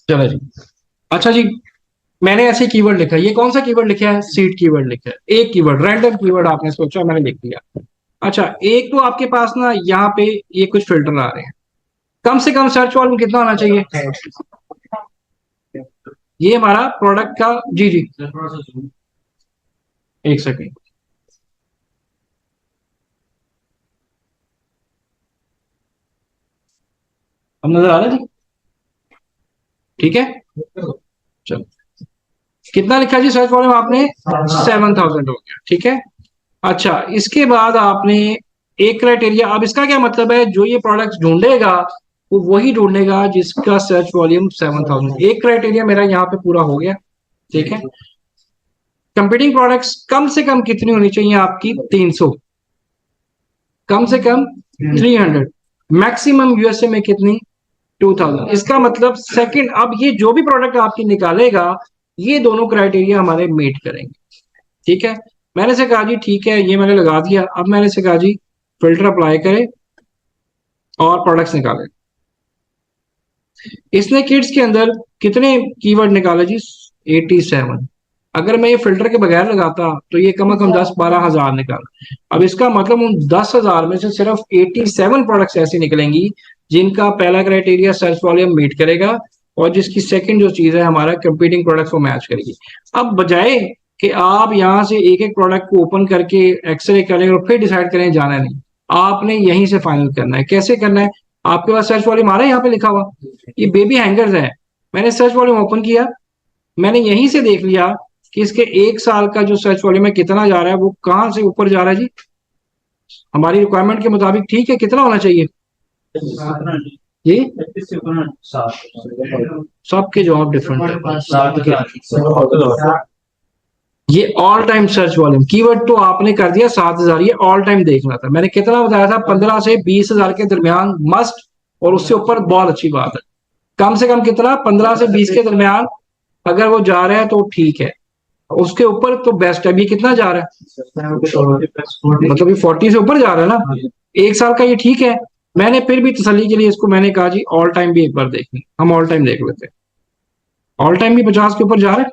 चलो जी। अच्छा जी, मैंने ऐसे कीवर्ड लिखा है। ये कौन सा कीवर्ड लिखा है? सीड कीवर्ड लिखा है। एक कीवर्ड, रैंडम कीवर्ड आपने सोचा, मैंने लिख दिया। अच्छा, एक तो आपके पास ना यहाँ पे ये कुछ फिल्टर आ रहे हैं। कम से कम सर्च वॉल्यूम कितना होना चाहिए? ये हमारा प्रोडक्ट का, जी जी, एक सेकेंड। अब नजर आ रहा है जी? ठीक है, चलो। कितना लिखा जी सर्च वॉल्यूम आपने? 7,000 हो गया, ठीक है। अच्छा, इसके बाद आपने एक क्राइटेरिया, अब इसका क्या मतलब है? जो ये प्रोडक्ट ढूंढेगा वो वही ढूंढेगा जिसका सर्च वॉल्यूम 7,000। एक क्राइटेरिया मेरा यहाँ पे पूरा हो गया, ठीक है। कंपीटिंग प्रोडक्ट्स कम से कम कितनी होनी चाहिए आपकी? 300, कम से कम 300, मैक्सिमम यूएसए में कितनी? 2,000। इसका मतलब सेकंड, अब ये जो भी प्रोडक्ट आपकी निकालेगा ये दोनों क्राइटेरिया हमारे मीट करेंगे, ठीक है। मैंने से कहा जी ठीक है, ये मैंने लगा दिया। अब मैंने से कहा जी फिल्टर अप्लाई करें और प्रोडक्ट्स निकालें। इसने किड्स के अंदर कितने कीवर्ड निकाले जी? 87। अगर मैं ये फिल्टर के बगैर लगाता तो ये कम से कम 10-12 हजार निकाल। अब इसका मतलब उन 10,000 में से सिर्फ 87 प्रोडक्ट्स ऐसी निकलेंगी जिनका पहला क्राइटेरिया सर्च वॉल्यूम मीट करेगा और जिसकी सेकंड जो चीज है हमारा कंपीटिंग प्रोडक्ट्स को मैच करेगी। अब बजाय कि आप यहाँ से एक एक प्रोडक्ट को ओपन करके एक्सरे करें और फिर डिसाइड करें, जाना नहीं, आपने यहीं से फाइनल करना है। कैसे करना है? आपके पास सर्च वॉल्यूम आ रहा है, यहाँ पे लिखा हुआ, ये बेबी हैंगर्स है। मैंने सर्च वॉल्यूम ओपन किया, मैंने यहीं से देख लिया कि इसके एक साल का जो सर्च वॉल्यूम है कितना जा रहा है, वो कहाँ से ऊपर जा रहा है जी? हमारी रिक्वायरमेंट के मुताबिक, ठीक है। कितना होना चाहिए जी? सबके जवाब डिफरेंट है। ये all time search volume keyword तो आपने कर दिया 7,000। ये ऑल टाइम देखना था। मैंने कितना बताया था? 15 से 20,000 के दरमियान मस्ट, और उससे ऊपर बहुत अच्छी बात है। कम से कम कितना? 15 से 20 के दरमियान अगर वो जा रहा है तो ठीक है, उसके ऊपर तो बेस्ट है। अभी कितना जा रहा है? मतलब ये 40 से ऊपर जा रहा है ना, एक साल का, ये ठीक है। मैंने फिर भी तसल्ली के लिए इसको मैंने कहा जी ऑल टाइम भी एक बार देखनी, हम ऑल टाइम देख लेते हैं। ऑल टाइम भी 50 के ऊपर जा रहा है,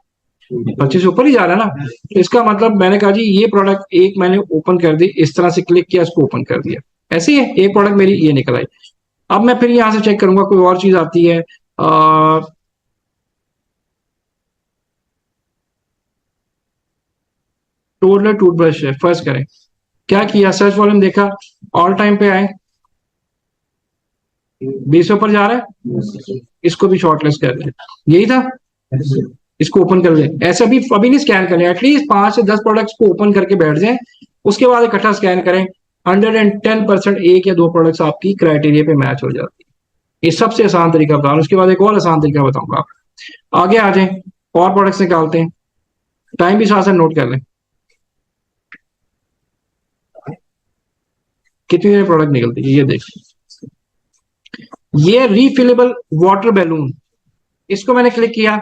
25 से ऊपर ही जा रहा है ना। तो इसका मतलब मैंने कहा जी ये प्रोडक्ट एक मैंने ओपन कर दी, इस तरह से क्लिक किया, इसको ओपन कर दिया, ऐसे ही है। एक प्रोडक्ट मेरी ये निकल आई। अब मैं फिर यहां से चेक करूंगा कोई और चीज आती है। टोडलर टूथब्रश है, फर्स्ट करें। क्या किया? सर्च वॉल्यूम देखा, ऑल टाइम पे आए, 20 ऊपर जा रहा है, इसको भी शॉर्टलिस्ट कर दे। यही था, इसको ओपन कर दे। ऐसे अभी अभी नहीं स्कैन करें, एटलीस्ट 5 से 10 प्रोडक्ट्स को ओपन करके बैठ जाएं, उसके बाद इकट्ठा स्कैन करें। 110% एक या दो प्रोडक्ट्स आपकी क्राइटेरिया पे मैच हो जाती है। ये सबसे आसान तरीका बता रहा हूं, उसके बाद एक और आसान तरीका बताऊंगा आप। आगे आ जाए और प्रोडक्ट्स निकालते हैं, टाइम भी साथ साथ नोट कर लें कितनी देर प्रोडक्ट निकलती है। ये देख, ये रीफिलेबल वाटर बैलून, इसको मैंने क्लिक किया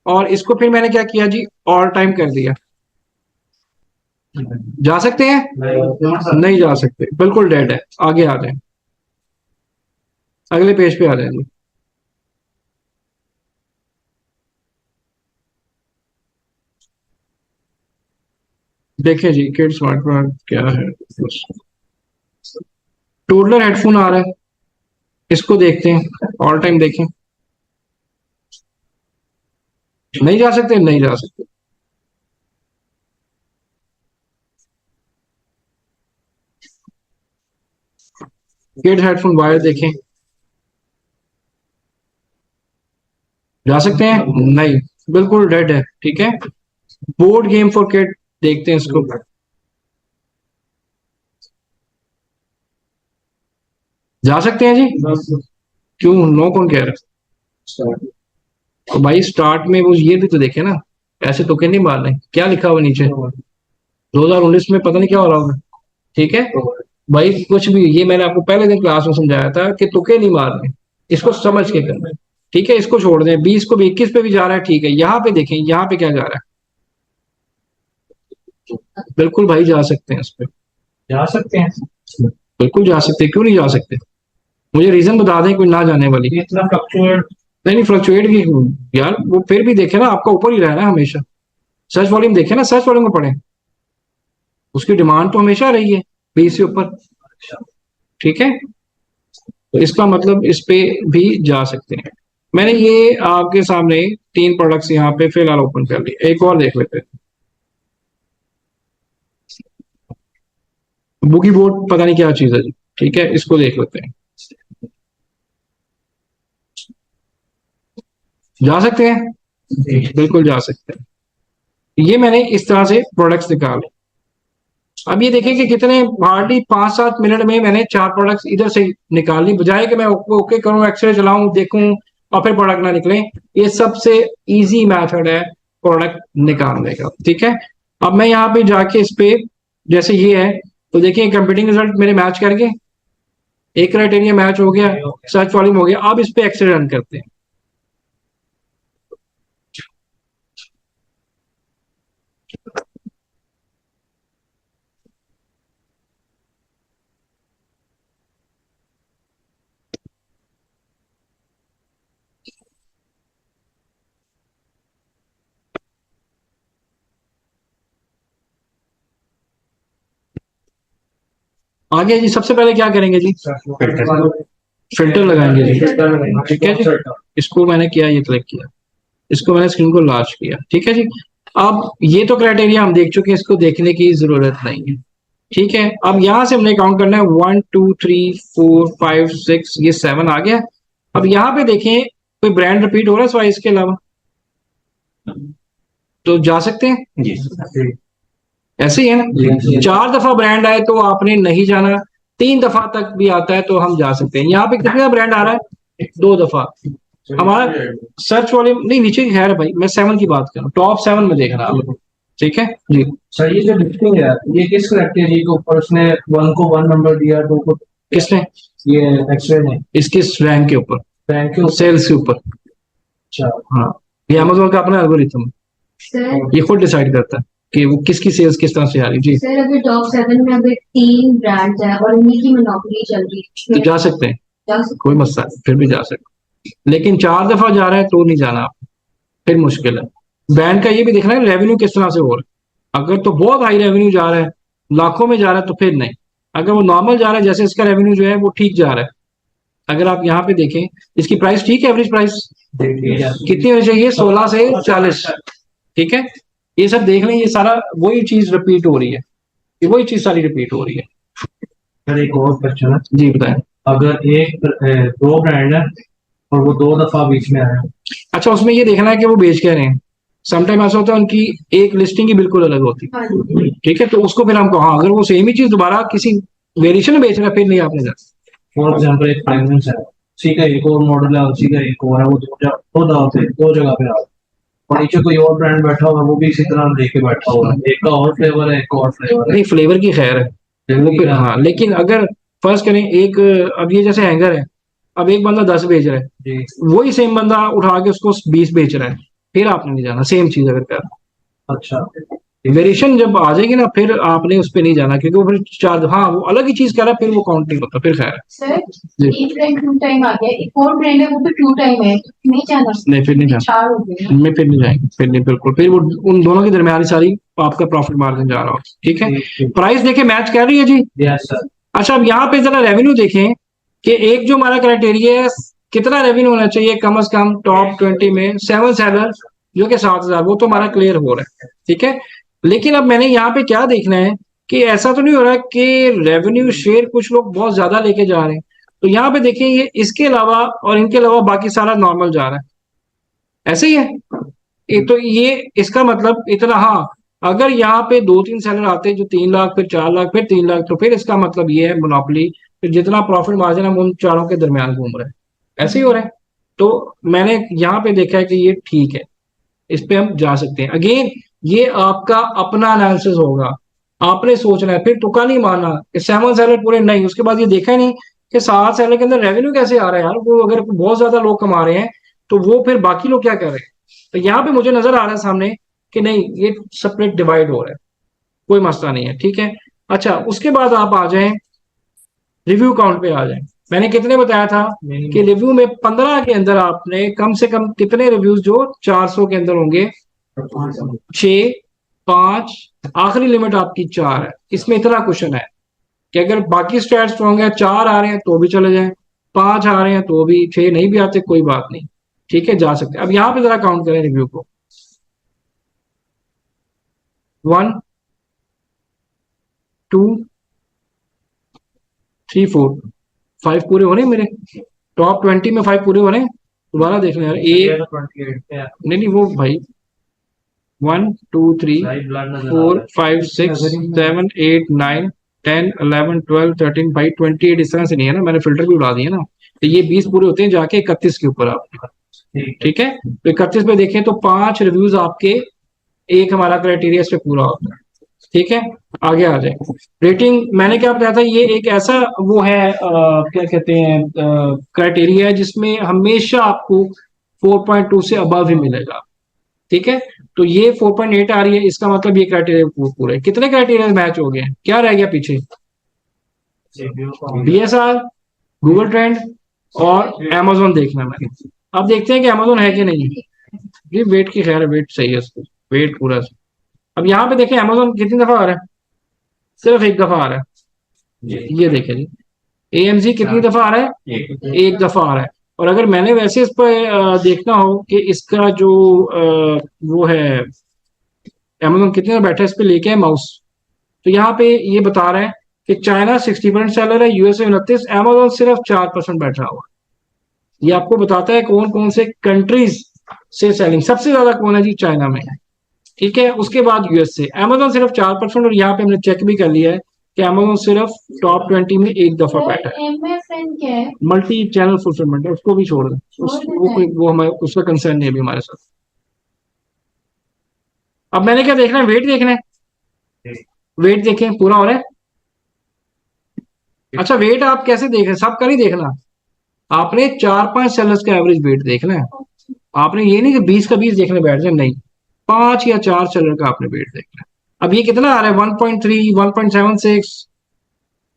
और इसको फिर मैंने क्या किया जी, ऑल टाइम कर दिया। जा सकते हैं? नहीं जा सकते, बिल्कुल डेड है। आगे आ जाए, अगले पेज पे आ जाए। देखिए जी, किड स्मार्ट प्रोडक्ट क्या है? टोडलर हेडफोन आ रहा है, इसको देखते हैं, ऑल टाइम देखें। नहीं जा सकते, नहीं जा सकते। किड हेडफोन वायर देखें, जा सकते हैं? नहीं, बिल्कुल डेड है, ठीक है। बोर्ड गेम फॉर किड देखते हैं इसको, जा सकते हैं जी? क्यों नो कौन कह रहा है? तो भाई स्टार्ट में वो ये भी तो देखे ना, ऐसे तुक्के नहीं मारने। क्या लिखा हुआ नीचे? 2019 में पता नहीं क्या हो रहा होगा, ठीक है भाई। कुछ भी, ये मैंने आपको पहले दिन क्लास में समझाया था कि तुक्के नहीं मारने, इसको समझ के करना है, ठीक है। इसको छोड़ दें, 20 को भी 21 पे भी जा रहा है, ठीक है। यहाँ पे देखें, यहाँ पे क्या जा रहा है? बिल्कुल भाई जा सकते हैं, इस पे जा सकते हैं, बिल्कुल जा सकते हैं। क्यों नहीं जा सकते? मुझे रीजन बता दें कोई ना जाने वाली। इतना फ्लक्चुएट नहीं फ्लक्चुएट भी यार, वो फिर भी देखे ना, आपका ऊपर ही रह रहा है हमेशा। सर्च वॉल्यूम देखे ना, सर्च वॉल्यूम को पढ़े, उसकी डिमांड तो हमेशा रही है 20 से ऊपर। ठीक है, तो इसका मतलब इस पे भी जा सकते हैं। मैंने ये आपके सामने 3 प्रोडक्ट्स यहाँ पे फिलहाल ओपन कर लिए, एक और देख लेते हैं। बुगी बोर्ड पता नहीं क्या चीज है जी, ठीक है, इसको देख लेते हैं। जा सकते हैं, बिल्कुल जा सकते हैं। ये मैंने इस तरह से प्रोडक्ट्स निकाले। अब ये देखें कि कितने हार्डली 5-7 मिनट में मैंने 4 प्रोडक्ट्स इधर से निकाल ली, बजाय कि मैं ओके करूं, एक्सरे चलाऊं, देखूं और फिर प्रोडक्ट ना निकले। ये सबसे इजी मेथड है प्रोडक्ट निकालने का। ठीक है, अब मैं यहाँ पे जाके इस पे, जैसे ये है, तो देखिए कंप्यूटिंग रिजल्ट मेरे मैच कर गए, एक क्राइटेरिया मैच हो गया, सर्च वॉल्यूम हो गया। अब इस पे एक्सरे रन करते हैं। आगे जी सबसे पहले क्या करेंगे जी, फिल्टर लगाएंगे जी। ठीक है जी, इसको मैंने किया, ये क्लिक किया, इसको मैंने स्क्रीन को लॉन्च किया। ठीक है जी, अब ये तो क्राइटेरिया हम देख चुके हैं, इसको देखने की जरूरत नहीं है। ठीक है, अब यहां से हमने काउंट करना है 1 2 3 4 5 6, ये 7 आ गया। अब यहाँ पे देखें कोई ब्रांड रिपीट हो रहा है सवाई इसके अलावा, तो जा सकते हैं जी। ऐसे ही है ना, 4 दफा ब्रांड आए तो आपने नहीं जाना, 3 दफा तक भी आता है तो हम जा सकते हैं। यहाँ पे कितने ब्रांड आ रहा है, 2 दफा। हमारा सर्च वॉल्यूम नहीं नीचे है भाई, मैं 7 की बात कर रहा हूँ, टॉप 7 में देख रहा हूँ। ठीक है जी सर, ये जो लिस्टिंग है ये किस क्राइटेरिया के ऊपर, उसने 1 को 1 नंबर दिया, 2 को, किसने, ये एक्सरे ने, इसके रैंक के ऊपर, बैंक के ऊपर, सेल्स के ऊपर। अच्छा हाँ, ये अमेजोन का अपना एल्गोरिथम है, सर ये खुद डिसाइड करता है कि वो किसकी सेल्स किस तरह से आ रही। जी सर, अगर टॉप 7 में अगर 3 ब्रांड्स है और उन्हीं की मोनोपोली चल रही तो है, जा सकते हैं, जा सकते कोई मसला नहीं, फिर भी जा सकते हैं। लेकिन 4 दफा जा रहा है तो नहीं जाना आप, फिर मुश्किल है। बैंक का ये भी देखना है रेवेन्यू किस तरह से हो रहा है। अगर तो बहुत हाई रेवेन्यू जा रहा है, लाखों में जा रहा है, तो फिर नहीं। अगर वो नॉर्मल जा रहा है, जैसे इसका रेवेन्यू जो है वो ठीक जा रहा है, अगर आप यहाँ पे देखें इसकी प्राइस ठीक है, एवरेज प्राइस कितनी होनी चाहिए, 16 से 40। ठीक है, ये सब देख लें, ये सारा वही चीज रिपीट हो रही है, ये वही चीज सारी रिपीट हो रही है। सर एक और क्वेश्चन है, जी बताएं। अगर दो ब्रांड है और वो 2 दफा बीच में आया, अच्छा, उसमें ये देखना है कि वो बेच क्या रहे हैं। समटाइम ऐसा होता है उनकी एक लिस्टिंग ही बिल्कुल अलग होती है। हैं। ठीक है, तो उसको फिर हमको, हाँ, अगर वो सेम ही चीज दोबारा किसी वेरिएशन में बेच रहा है, फिर नहीं आपने जाना। फॉर एग्जाम्पल एक फ्रेगरेंस है, उसी का एक और मॉडल है, उसी का एक और है, वो दो जगह पे आ, और नीचे कोई और ब्रांड बैठा हुआ है, वो भी इसी तरह लेके बैठा हुआ है, एक का और फ्लेवर है, एक और फ्लेवर है। नहीं, फ्लेवर की खैर है वो फिर, हाँ, लेकिन अगर फर्स्ट करें एक, अब ये जैसे हैंगर है, अब एक बंदा 10 बेच रहा है, जी वही सेम बंदा उठा के उसको 20 बेच रहा है, फिर आपने नहीं जाना सेम चीज अगर कर। अच्छा, वेरिएशन जब आ जाएगी ना, फिर आपने उस पर नहीं जाना, क्योंकि वो फिर चार, हाँ, वो अलग ही चीज कर रहा है, फिर वो काउंट नहीं होता, फिर खैर है। सर जी एक ब्रांड 2 टाइम आ गया, एक और ब्रांड है वो भी 2 टाइम है, तो नहीं जाना। नहीं, फिर नहीं जाना, 4 हो गए ना। इनमें फिर नहीं जाएंगे, फिर नहीं, बिल्कुल, फिर वो उन दोनों के दरमियान सारी आपका प्रॉफिट मार्जिन जा रहा हो। ठीक है, प्राइस देखे मैच कर रही है जी। Yes sir. अच्छा, अब यहाँ पे जरा रेवेन्यू देखें कि एक जो हमारा क्राइटेरिया है, कितना रेवेन्यू होना चाहिए कम से कम टॉप 20 में, 7 सेलर जो कि 7,000, वो तो हमारा क्लियर हो रहा है। ठीक है, लेकिन अब मैंने यहाँ पे क्या देखना है कि ऐसा तो नहीं हो रहा कि रेवेन्यू शेयर कुछ लोग बहुत ज्यादा लेके जा रहे हैं। तो यहाँ पे देखें, ये इसके अलावा और इनके अलावा बाकी सारा नॉर्मल जा रहा है, ऐसे ही है। तो ये इसका मतलब इतना, हाँ, अगर यहाँ पे 2-3 सेलर आते जो 3 लाख, फिर 4 लाख, फिर 3 लाख, तो फिर इसका मतलब ये है मोनोपोली, फिर जितना प्रॉफिट मार्जिन हम उन चारों के दरमियान घूम रहे हैं, ऐसे ही हो रहा है। तो मैंने यहाँ पे देखा है कि ये ठीक है, इस पे हम जा सकते हैं। अगेन ये आपका अपना एनालिसिस होगा, आपने सोचना है, फिर तुक्का नहीं मारना कि 7 सेलर पूरे नहीं, उसके बाद ये देखा नहीं कि 7 सेलर के अंदर रेवेन्यू कैसे आ रहा है यार, वो अगर बहुत ज्यादा लोग कमा रहे हैं तो वो फिर बाकी लोग क्या कर रहे हैं। तो यहाँ पे मुझे नजर आ रहा है सामने कि नहीं, ये सेपरेट डिवाइड हो रहा है, कोई मसला नहीं है। ठीक है, अच्छा, उसके बाद आप आ जाएं रिव्यू काउंट पे आ जाएं। मैंने कितने बताया था कि रिव्यू में 15 के अंदर आपने कम से कम कितने रिव्यूज जो 400 के अंदर होंगे, 6, 5, आखिरी लिमिट आपकी 4 है। इसमें इतना क्वेश्चन है कि अगर बाकी स्टैट स्ट्रॉन्ग है, 4 आ रहे हैं तो भी चले जाएं, 5 आ रहे हैं तो भी, 6 नहीं भी आते कोई बात नहीं, ठीक है, जा सकते हैं। अब यहां पे जरा काउंट करें रिव्यू को, 1, 2, 3, 4, 5 पूरे हो रहे हैं मेरे टॉप 20 में, 5 पूरे हो रहे हैं। दोबारा देख लें यार, एक नहीं नहीं वो भाई 1, 2, 3, 4, 5, 6, 7, 8, 9, 10, 11, 12, 13 भाई 28 इस तरह से नहीं है ना, मैंने फिल्टर भी उड़ा दिए ना, तो ये 20 पूरे होते हैं जाके 31 के ऊपर आप, ठीक है। तो 31 पे देखें तो 5 रिव्यूज आपके, एक हमारा क्राइटेरिया इस पे पूरा होता है, ठीक है। आगे आ जाए, रेटिंग मैंने क्या बताया था, ये एक ऐसा वो है क्या कहते हैं क्राइटेरिया है जिसमें हमेशा आपको 4.2 से अबव ही मिलेगा, ठीक है। तो ये 4.8 आ रही है, इसका मतलब ये क्राइटेरिया पूरा है। कितने क्राइटेरिया मैच हो गए, क्या रह गया पीछे, बीएसआर, गूगल ट्रेंड और अमेजोन देखना मैंने। अब देखते हैं कि अमेजोन है कि नहीं। ये वेट की खैर है, वेट सही है उसको, वेट पूरा। अब यहाँ पे देखें अमेजोन कितनी दफा आ रहा है, सिर्फ एक दफा आ रहा है, ये देखें जी। एएमजी कितनी दफा आ रहा है, एक दफा आ रहा है। और अगर मैंने वैसे इस पर देखना हो कि इसका जो वो है अमेजोन कितने में बैठा है, इस पे लेके है माउस, तो यहाँ पे ये बता रहा है कि चाइना 60% सेलर है, यूएसए 29, अमेजोन सिर्फ 4% बैठा हुआ। ये आपको बताता है कौन कौन से कंट्रीज से सेलिंग सबसे ज्यादा कौन है जी, चाइना में, ठीक है। उसके बाद यूएसए, अमेजोन सिर्फ 4%, और यहाँ पे हमने चेक भी कर लिया है कि अमेजोन सिर्फ टॉप 20 में एक दफा बैठा है। एमएफएन क्या है? मल्टी चैनल फुलफिलमेंट है, उसको भी छोड़ दें, वो हमारे उसका कंसर्न नहीं है अभी हमारे साथ। अब मैंने क्या देखना है, वेट देखना है, वेट देखें पूरा हो रहा है। अच्छा वेट आप कैसे देख रहे हैं, सब का नहीं देखना, आपने 4-5 सेलर्स का एवरेज वेट देखना है। आपने ये नहीं कि 20 का 20 देखने बैठ जाए, नहीं, 5 या 4 सेलर का आपने वेट देखना है। अब ये कितना आ रहा है, 1.3, 1.76,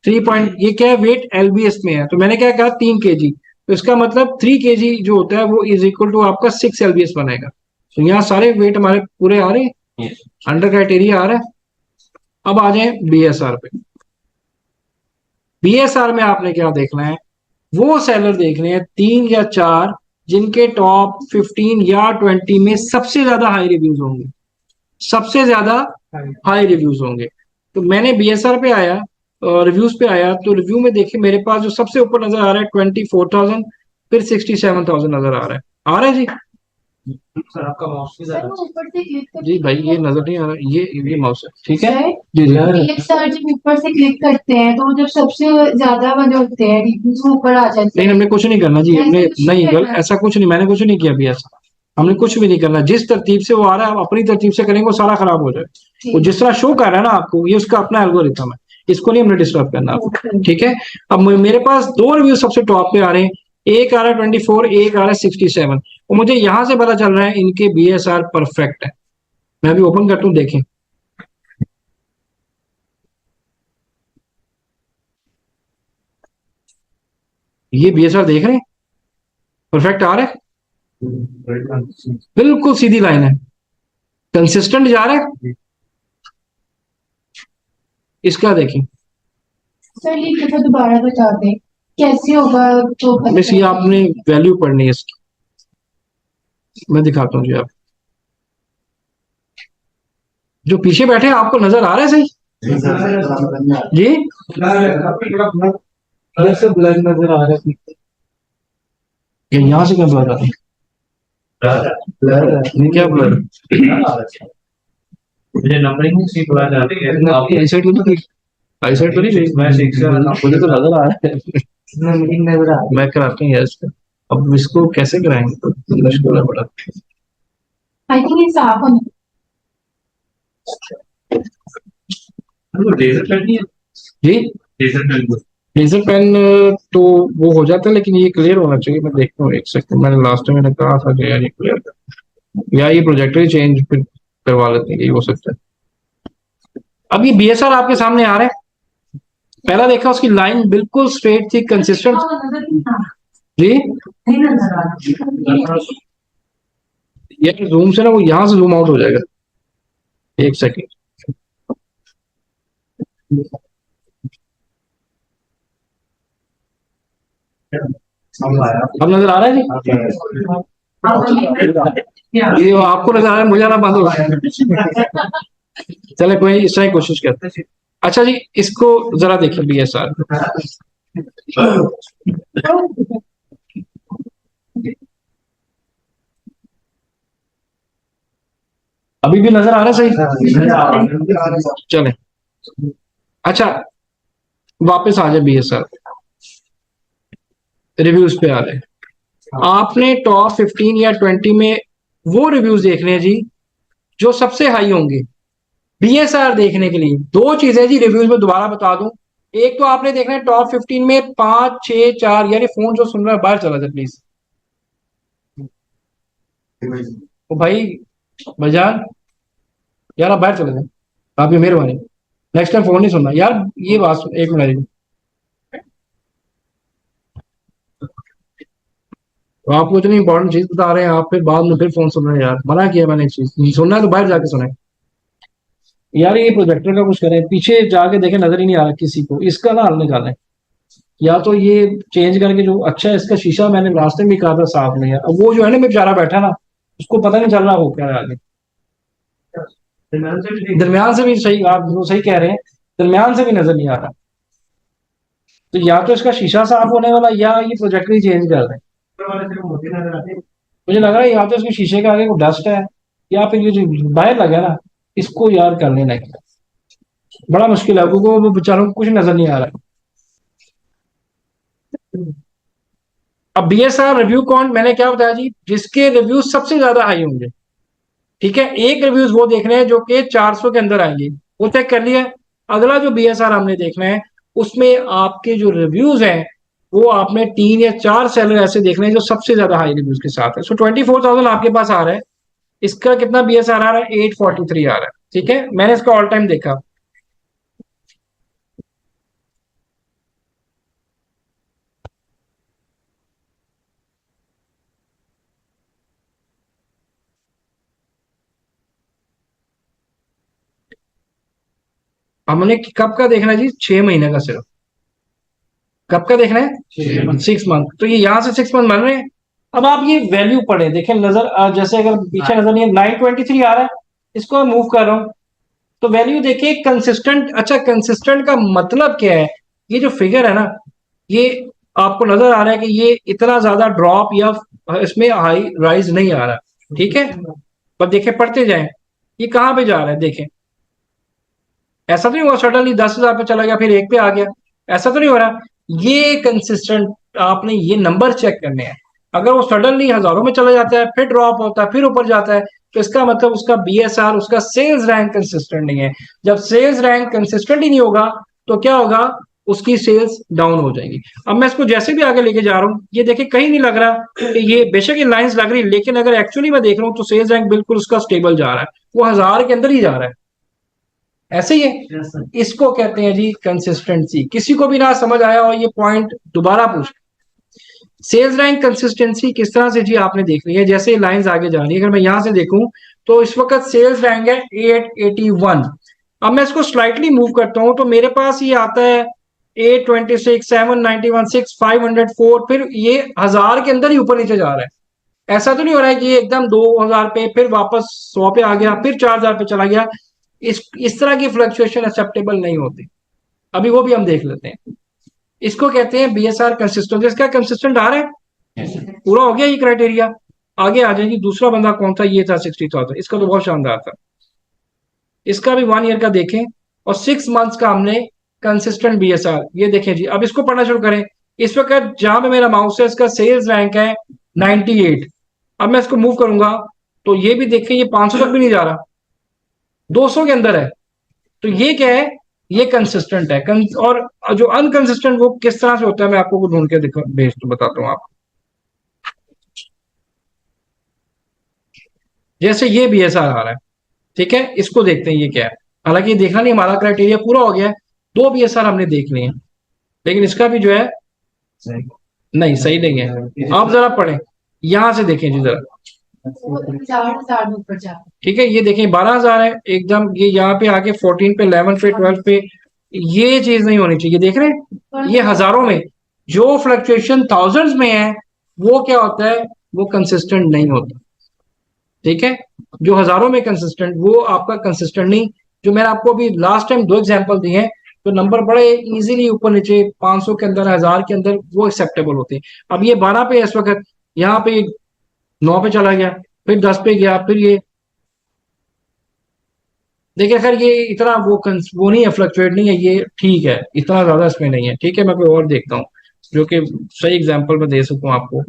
3 पॉइंट, ये क्या है, वेट एलबीएस में है, तो मैंने क्या कहा 3 kg, तो इसका मतलब 3 kg जो होता है वो इज इक्वल टू आपका 6 एलबीएस बनेगा। तो यहाँ सारे वेट हमारे पूरे आ रहे हैं, अंडर क्राइटेरिया आ रहा है। अब आ जाए बीएसआर पे। बीएसआर में आपने क्या देखना है, वो सेलर देखने हैं 3 या 4 जिनके टॉप 15 या 20 में सबसे ज्यादा हाई रिव्यूज होंगे, सबसे ज्यादा हाई रिव्यूज होंगे। तो मैंने बीएसआर पे आया, रिव्यूज पे आया, तो रिव्यू में देखिए मेरे पास जो सबसे ऊपर नजर आ रहा है 24,000, फिर 67,000 नजर आ रहा है जी। सर आपका माउस किधर सर है? वो ऊपर से क्लिक जी भाई ये नजर नहीं आ रहा, ये माउस है, ठीक है सर, जी जी। एक सर जब ऊपर से क्लिक करते हैं तो जब सबसे ज्यादा वाले होते हैं रिव्यूज वो ऊपर आ जाते नहीं हैं। हमने कुछ नहीं करना जी, ऐसा हमने कुछ नहीं नहीं करना। ऐसा कुछ नहीं, मैंने कुछ नहीं किया अभी ऐसा, हमने कुछ भी नहीं करना। जिस तरतीब से वो आ रहा है हम अपनी तरतीब से करेंगे, वो सारा खराब हो जाए। वो जिस तरह शो कर रहा है ना आपको, ये उसका अपना एल्गोरिथम है, इसको नहीं हमने डिस्टर्ब करना आपको, ठीक है। अब मेरे पास 2 रिव्यू सबसे टॉप पे आ रहे हैं, एक आ रहा है 24, एक आ रहा है 67, और मुझे यहां से पता चल रहा है इनके बीएसआर परफेक्ट है। मैं अभी ओपन करता हूं, देखें, ये बीएसआर देख रहे हैं, परफेक्ट आ रहा है, बिल्कुल सीधी लाइन है, कंसिस्टेंट जा रहा है। इसका देखें, सर ये तो दोबारा बता दें कैसे होगा तो बस ये आपने वैल्यू पढ़नी है इसकी, मैं दिखाता हूँ जी। आप जो पीछे बैठे हैं आपको नजर आ रहा है सही जी, ऐसे ब्लैक नजर आ रहा है। ये यहाँ से क्या ब्लर आ रहा है, क्या ब्लर, मुझे नंबरिंग सी ब्लर आ रही है। आपकी आई साइड तो ठीक, आई साइड तो नहीं गई, मैं 6 से मुझे तो नजर आ रहा है, नंबरिंग नजर आ रही है। मैं कराता हूँ यार इसका। अब इसको कैसे कराएंगे, तो मुश्किल है बड़ा। आई थिंक ये साफ होना। वो लेजर पेन नहीं है, जी लेजर पेन लेजर पेन तो वो हो जाता है, लेकिन ये क्लियर होना चाहिए। मैं देखता हूँ एक सेकंड, मैंने लास्ट टाइम मैंने कहा था कि यार ये क्लियर कर, या ये प्रोजेक्टर ही चेंज फिर करवा लेते हैं, यही हो सकता है। अब ये बीएसआर आपके सामने आ रहा है, पहला देखा उसकी लाइन बिल्कुल स्ट्रेट थी, कंसिस्टेंट। जी ये जूम से ना वो यहां से जूम आउट हो जाएगा, एक सेकेंड। अब नजर आ रहा है जी? ये आपको नजर आ रहा है, मुझे आना बंद हो गया। चले कोई इस तरह की कोशिश करते हैं। अच्छा जी, इसको जरा देखिए BSR। अभी भी नजर आ रहा है सही? चले अच्छा, वापस आ जाए BSR, रिव्यूज पे आ रहे हैं। आपने टॉप 15 या 20 में वो रिव्यूज देखने हैं जी जो सबसे हाई होंगे। BSR देखने के लिए दो चीजें जी रिव्यूज में दोबारा बता दूं। एक तो आपने देखना है टॉप 15 में 5 6 4, यानी फोन जो सुन रहा है बाहर चला जाए प्लीज। तो भाई भाईजान यार आप बाहर चले जाए, आपकी मेहरबानी, नेक्स्ट टाइम फोन नहीं सुनना यार। ये बात एक मिनट, तो आपको इतनी इंपॉर्टेंट चीज बता रहे हैं, आप फिर बाद में फिर फोन सुन रहे हैं यार। मना किया मैंने एक चीज, सुनना है तो बाहर जाके सुने यार। ये प्रोजेक्टर का कुछ करें, पीछे जाके देखें नजर ही नहीं आ रहा किसी को, इसका ना हल निकालें। या तो ये चेंज करके, जो अच्छा है इसका शीशा मैंने रास्ते में भी कहा था साफ नहीं है, अब वो जो है ना बेचारा बैठा ना, उसको पता नहीं चल रहा हो क्या है आगे। दरमियान से भी सही, आप वो सही कह रहे हैं, दरमियान से भी नजर नहीं आ रहा। तो या तो इसका शीशा साफ होने वाला, या ये प्रोजेक्टर ही चेंज कर दें। मुझे लग रहा है या तो इसके शीशे के आगे को डस्ट है, या फिर ये जो बाहर लगा है ना, इसको यार कर लेना है। बड़ा मुश्किल है क्योंकि वो बेचारों को कुछ नजर नहीं आ रहा है। अब BSR रिव्यू कौन, मैंने क्या बताया जी, जिसके रिव्यू सबसे ज्यादा हाई होंगे। ठीक है, एक रिव्यूज वो देखने हैं जो कि 400 के अंदर आएंगे, वो चेक कर लिया। अगला जो BSR हमने देखना है, उसमें आपके जो रिव्यूज हैं वो आपने 3 या 4 सेलर ऐसे देखने हैं जो सबसे ज्यादा हाई रिव्यूज के साथ है। सो 24,000 आपके पास आ रहा है। इसका कितना BSR आ रहा है? 843 आ रहा है। ठीक है, मैंने इसका ऑल टाइम देखा। हमने कब का देखना है जी? 6 महीने का सिर्फ। कब का देखना है? 6 मंथ। तो ये यहाँ से 6 मंथ बन रहे हैं। अब आप ये वैल्यू पढ़े देखें, नजर जैसे अगर पीछे नजर नहीं है, 923 आ रहा है, इसको मूव कर रहा हूं तो वैल्यू देखिए कंसिस्टेंट। अच्छा, कंसिस्टेंट का मतलब क्या है? ये जो फिगर है ना, ये आपको नजर आ रहा है कि ये इतना ज्यादा ड्रॉप या इसमें हाई राइज नहीं आ रहा। ठीक है, पर देखें पढ़ते जाएं, ये कहां पे जा रहा है देखें। ऐसा तो नहीं हुआ सडनली 10,000 पे चला गया फिर 1 पे आ गया, ऐसा तो नहीं हो रहा। ये कंसिस्टेंट आपने ये नंबर चेक करने हैं। अगर वो सडनली हजारों में चला जाता है, फिर ड्रॉप होता है, फिर ऊपर जाता है, तो इसका मतलब उसका BSR, उसका सेल्स रैंक कंसिस्टेंट नहीं है। जब सेल्स रैंक कंसिस्टेंट ही नहीं होगा तो क्या होगा? उसकी सेल्स डाउन हो जाएगी। अब मैं इसको जैसे भी आगे लेके जा रहा हूँ, ये देखिए कहीं नहीं लग रहा कि ये, बेशक ये लाइंस लग रही है, लेकिन अगर एक्चुअली मैं देख रहा हूँ तो सेल्स रैंक बिल्कुल उसका स्टेबल जा रहा है, वो 1000 के अंदर ही जा रहा है। ऐसे ही है। इसको कहते हैं जी कंसिस्टेंसी। किसी को भी ना समझ आया और ये पॉइंट दोबारा पूछ। सेल्स रैंक कंसिस्टेंसी किस तरह से जी आपने देख ली है, जैसे लाइंस आगे जा रही है। अगर मैं यहां से देखूं तो इस वक्त सेल्स रैंक है 881। अब मैं इसको स्लाइटली मूव करता हूं तो मेरे पास ये आता है 826, 791, 6, 504, फिर ये 1000 के अंदर ही ऊपर नीचे जा रहा है। ऐसा तो नहीं हो रहा है कि ये एकदम 2000 पे फिर वापस 100 पे आ गया, फिर 4000 पे चला गया। इस तरह की फ्लक्चुएशन एक्सेप्टेबल नहीं होती। अभी वो भी हम देख लेते हैं। इसको कहते हैं BSR कंसिस्टेंट। इसका कंसिस्टेंट आ रहा है, पूरा हो गया ये क्राइटेरिया। आगे आ जाएगी। दूसरा बंदा कौन था? ये था 60,000। इसका तो बहुत शानदार था। इसका भी 1 ईयर का देखें और 6 मंथ्स का हमने कंसिस्टेंट BSR ये देखें जी। अब इसको पढ़ना शुरू करें। इस वक्त जहां पे मेरा माउस है, इसका सेल्स रैंक है 98। अब मैं इसको मूव करूंगा तो ये भी देखें, ये 500 तक भी नहीं जा रहा, 200 के अंदर है। तो ये क्या है? ये कंसिस्टेंट है। और जो अनकंसिस्टेंट वो किस तरह से होता है, मैं आपको ढूंढ के दिखा भेज तो बताता हूँ आपको। जैसे ये BSR आ रहा है, ठीक है, इसको देखते हैं ये क्या है। हालांकि ये देखना नहीं, हमारा क्राइटेरिया पूरा हो गया है, दो BSR हमने देख लिए हैं, लेकिन इसका भी जो है नहीं सही नहीं है। आप जरा पढ़ें, यहां से देखें जी जरा, वो 4,000 में ऊपर जा ठीक है। ये देखें 12,000 है एकदम, ये यहाँ पे आके 14 पे 11 पे 12 पे, ये चीज नहीं होनी चाहिए। देख रहे हैं ये हजारों में, जो फ्लक्चुएशन थाउजेंड्स में है वो क्या होता है, वो कंसिस्टेंट नहीं होता, ठीक है। जो हजारों में कंसिस्टेंट, वो आपका कंसिस्टेंट नहीं। जो मैंने आपको अभी लास्ट टाइम दो एग्जांपल दिए हैं, तो नंबर बड़े इजीली ऊपर नीचे 500 के अंदर 1000 के अंदर वो एक्सेप्टेबल होते हैं। अब ये 12 पे इस वक्त, यहाँ पे 9 पे चला गया, फिर 10 पे गया, फिर ये देखिए। खैर ये इतना वो नहीं है, फ्लक्चुएट नहीं है, ये ठीक है, इतना ज्यादा इसमें नहीं है, ठीक है। मैं कोई और देखता हूँ जो कि सही एग्जांपल में दे सकूं आपको।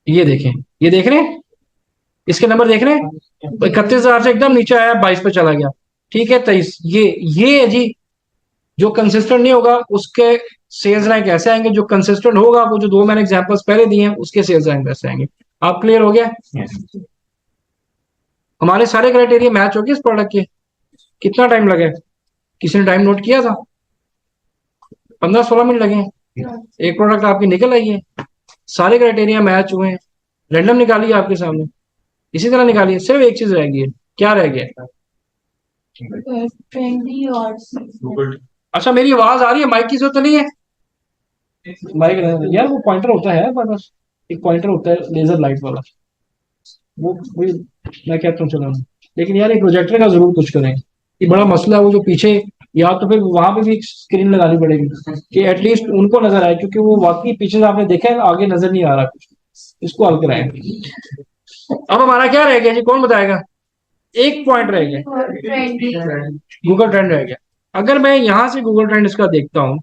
ये देखें, ये देख रहे हैं, इसके नंबर देख रहे हैं, 31,000 से एकदम नीचे आया, 22 पे चला गया, ठीक है। 23, ये है जी। जो कंसिस्टेंट नहीं होगा उसके सेल्स रैंक ऐसे आएंगे, जो कंसिस्टेंट होगा, वो जो दो मैंने एग्जांपल्स पहले दिए हैं, उसके सेल्स रैंक ऐसे आएंगे। आप क्लियर हो गया? हमारे सारे क्राइटेरिया मैच हो गए इस प्रोडक्ट के। कितना टाइम लगे, किसी ने टाइम नोट किया था? 15-16 मिनट लगे हैं, एक प्रोडक्ट आपकी निकल आई है, सारे क्राइटेरिया मैच हुए हैं, रैंडम निकाली है आपके सामने, इसी तरह निकाली है। सिर्फ एक चीज रह गई है, क्या रह गया? ट्रेंडी और अच्छा मेरी आवाज आ रही है? माइक की जरूरत तो नहीं है? माइक यार वो पॉइंटर होता है, बस एक पॉइंटर होता है लेजर लाइट वाला, वो मैं कहता हूँ चलो। लेकिन यार एक प्रोजेक्टर का जरूर कुछ करें, ये बड़ा मसला है। वो जो पीछे, या तो फिर वहां पे भी एक स्क्रीन लगानी पड़ेगी कि एटलीस्ट उनको नजर आए, क्योंकि वो वाकई पीछे से आपने देखा है, आगे नजर नहीं आ रहा कुछ। इसको हल कराएं। अब हमारा क्या रह गया जी, कौन बताएगा? एक पॉइंट रह गया, ट्रेंडी गूगल ट्रेंड रह गया। अगर मैं यहां से गूगल ट्रेंड इसका देखता हूं,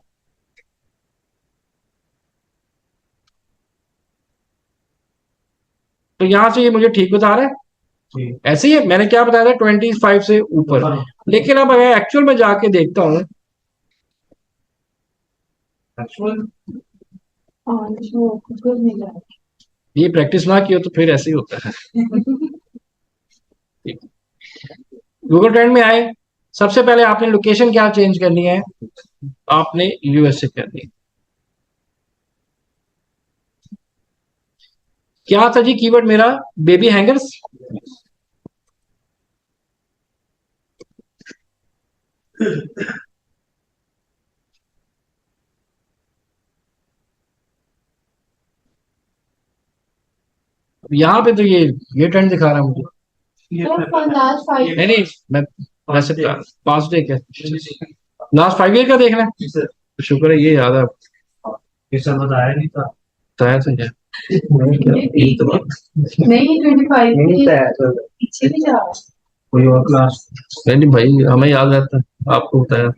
तो यहां से ये मुझे ठीक बता रहा है, ऐसे ही है। मैंने क्या बताया था, 25 से ऊपर। लेकिन अब अगर एक्चुअल में जाके देखता हूँ, और जो गूगल में जा ये प्रैक्टिस ना की हो तो फिर ऐसे ही होता है। गूगल ट्रेंड में आए, सबसे पहले आपने लोकेशन क्या चेंज करनी है, आपने USA करनी है। क्या था जी कीवर्ड मेरा? Baby hangers. यहाँ पे तो ये ट्रेंड दिखा रहा है मुझे। लास्ट 5 नहीं नहीं, मैं वैसे पास डे क्या, लास्ट 5 ईयर का देखना है। शुक्र है ये याद है, बताया नहीं था। बताया तो क्या। नहीं 25 पीछे भी जा रहा है। कोई और क्लास नहीं भाई, हमें याद रहता है, आपको बताया।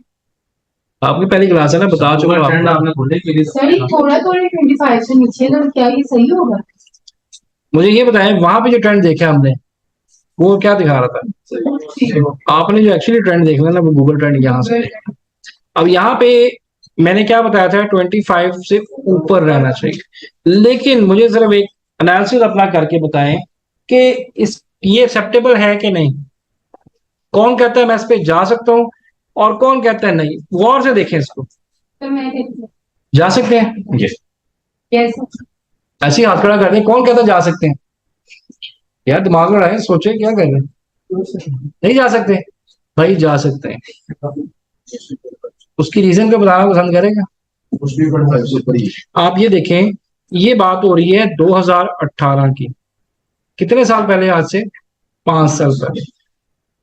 आपकी पहली क्लास है ना, बता चुका हूँ ट्रेंड आपको। आपने बोले कि सर ये थोड़ा थोड़ा 25 से नीचे, तो क्या ये सही होगा? मुझे ये बताएं, वहां पे जो ट्रेंड देखा हमने, वो क्या दिखा रहा था? आपने जो एक्चुअली ट्रेंड देखना ना, वो गूगल ट्रेंड यहाँ से देखना। अब यहाँ पे मैंने क्या बताया था, 25 से ऊपर रहना चाहिए। लेकिन मुझे सिर्फ एक एनालिसिस अपना करके बताएं कि ये एक्सेप्टेबल है कि नहीं। कौन कहता है मैं इस पे जा सकता हूँ, और कौन कहता है नहीं। गौर से देखें इसको। तो मैं कहती हूँ जा सकते हैं, कैसे? ऐसे ही हाथ खड़ा कर दें, कौन कहता है जा सकते हैं? यार दिमाग लड़ाए, सोचे क्या कर रहे हैं। नहीं जा सकते भाई, जा सकते हैं। उसकी रीजन को बताना पसंद करेगा? आप ये देखें, ये बात हो रही है 2018 की। कितने साल पहले? आज से 5 साल पहले,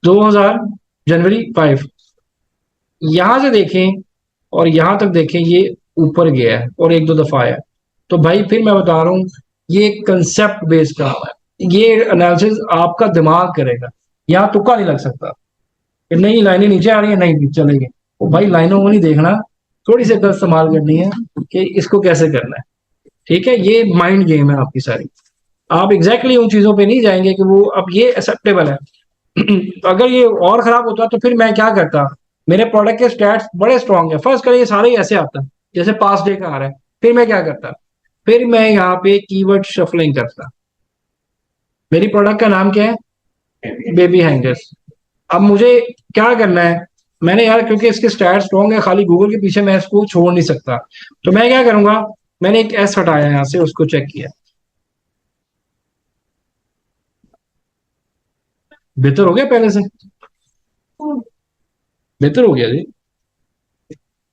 2000 जनवरी 5। यहां से देखें और यहां तक देखें, ये ऊपर गया है और एक दो दफा आया। तो भाई फिर मैं बता रहा हूं, ये कंसेप्ट बेस्ड काम है। ये एनालिसिस आपका दिमाग करेगा, यहाँ तुक्का नहीं लग सकता कि नहीं लाइनें नीचे आ रही है, नहीं चलेंगे। वो भाई लाइनों को नहीं देखना, थोड़ी सी अकल इस्तेमाल करनी है कि इसको कैसे करना है, ठीक है। ये माइंड गेम है आपकी सारी। आप एग्जैक्टली उन चीजों पे नहीं जाएंगे कि वो अब ये एक्सेप्टेबल है। अगर ये और खराब होता तो फिर मैं क्या करता? मेरे प्रोडक्ट के स्टैट्स बड़े स्ट्रांग है, फर्स्ट कर ये सारे ही ऐसे आता जैसे पास डे का आ रहा है, फिर मैं क्या करता? फिर मैं यहाँ पे कीवर्ड शफलिंग करता। मेरी प्रोडक्ट का नाम क्या है? Baby hangers. अब मुझे क्या करना है, मैंने यार क्योंकि इसके स्टैट स्ट्रॉन्ग है, खाली गूगल के पीछे मैं इसको छोड़ नहीं सकता, तो मैं क्या करूंगा, मैंने एक एस हटाया यहाँ से, उसको चेक किया, बेहतर हो गया पहले से, बेहतर हो गया जी।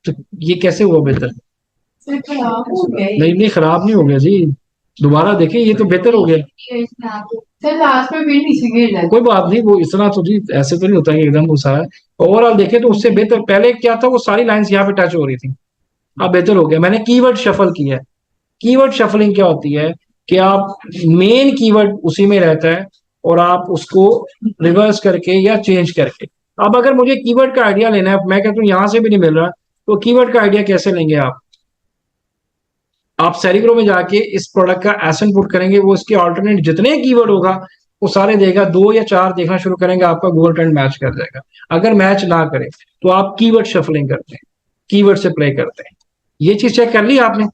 तो ये कैसे हुआ बेहतर? फिर खराब हो गए। नहीं नहीं, खराब नहीं हो गया जी, दोबारा देखिए, ये तो बेहतर हो गया। सर लास्ट में फिर नीचे गिर जाता। कोई बात नहीं, वो इतना तो जी ऐसे तो नहीं होता कि एकदम घुसा है। ओवरऑल देखे तो उससे बेहतर, पहले क्या था, वो सारी लाइंस यहाँ पे टच हो रही थी, अब बेहतर हो गया। मैंने कीवर्ड शफल किया है। कीवर्ड शफलिंग क्या होती है कि आप मेन कीवर्ड उसी में रहता है और आप उसको रिवर्स करके या चेंज करके, अब अगर मुझे कीवर्ड का आइडिया लेना है, मैं कहता हूँ यहां से भी नहीं मिल रहा, तो कीवर्ड का आइडिया कैसे लेंगे आप सेरिग्रो में जाके इस प्रोडक्ट का एसन पुट करेंगे, वो इसके ऑल्टरनेट जितने कीवर्ड होगा वो सारे देगा, 2 या 4 देखना शुरू करेंगे, आपका गूगल ट्रेंड मैच कर जाएगा। अगर मैच ना करे तो आप कीवर्ड शफलिंग करते हैं, कीवर्ड से प्ले करते हैं। ये चीज चेक कर ली आपने?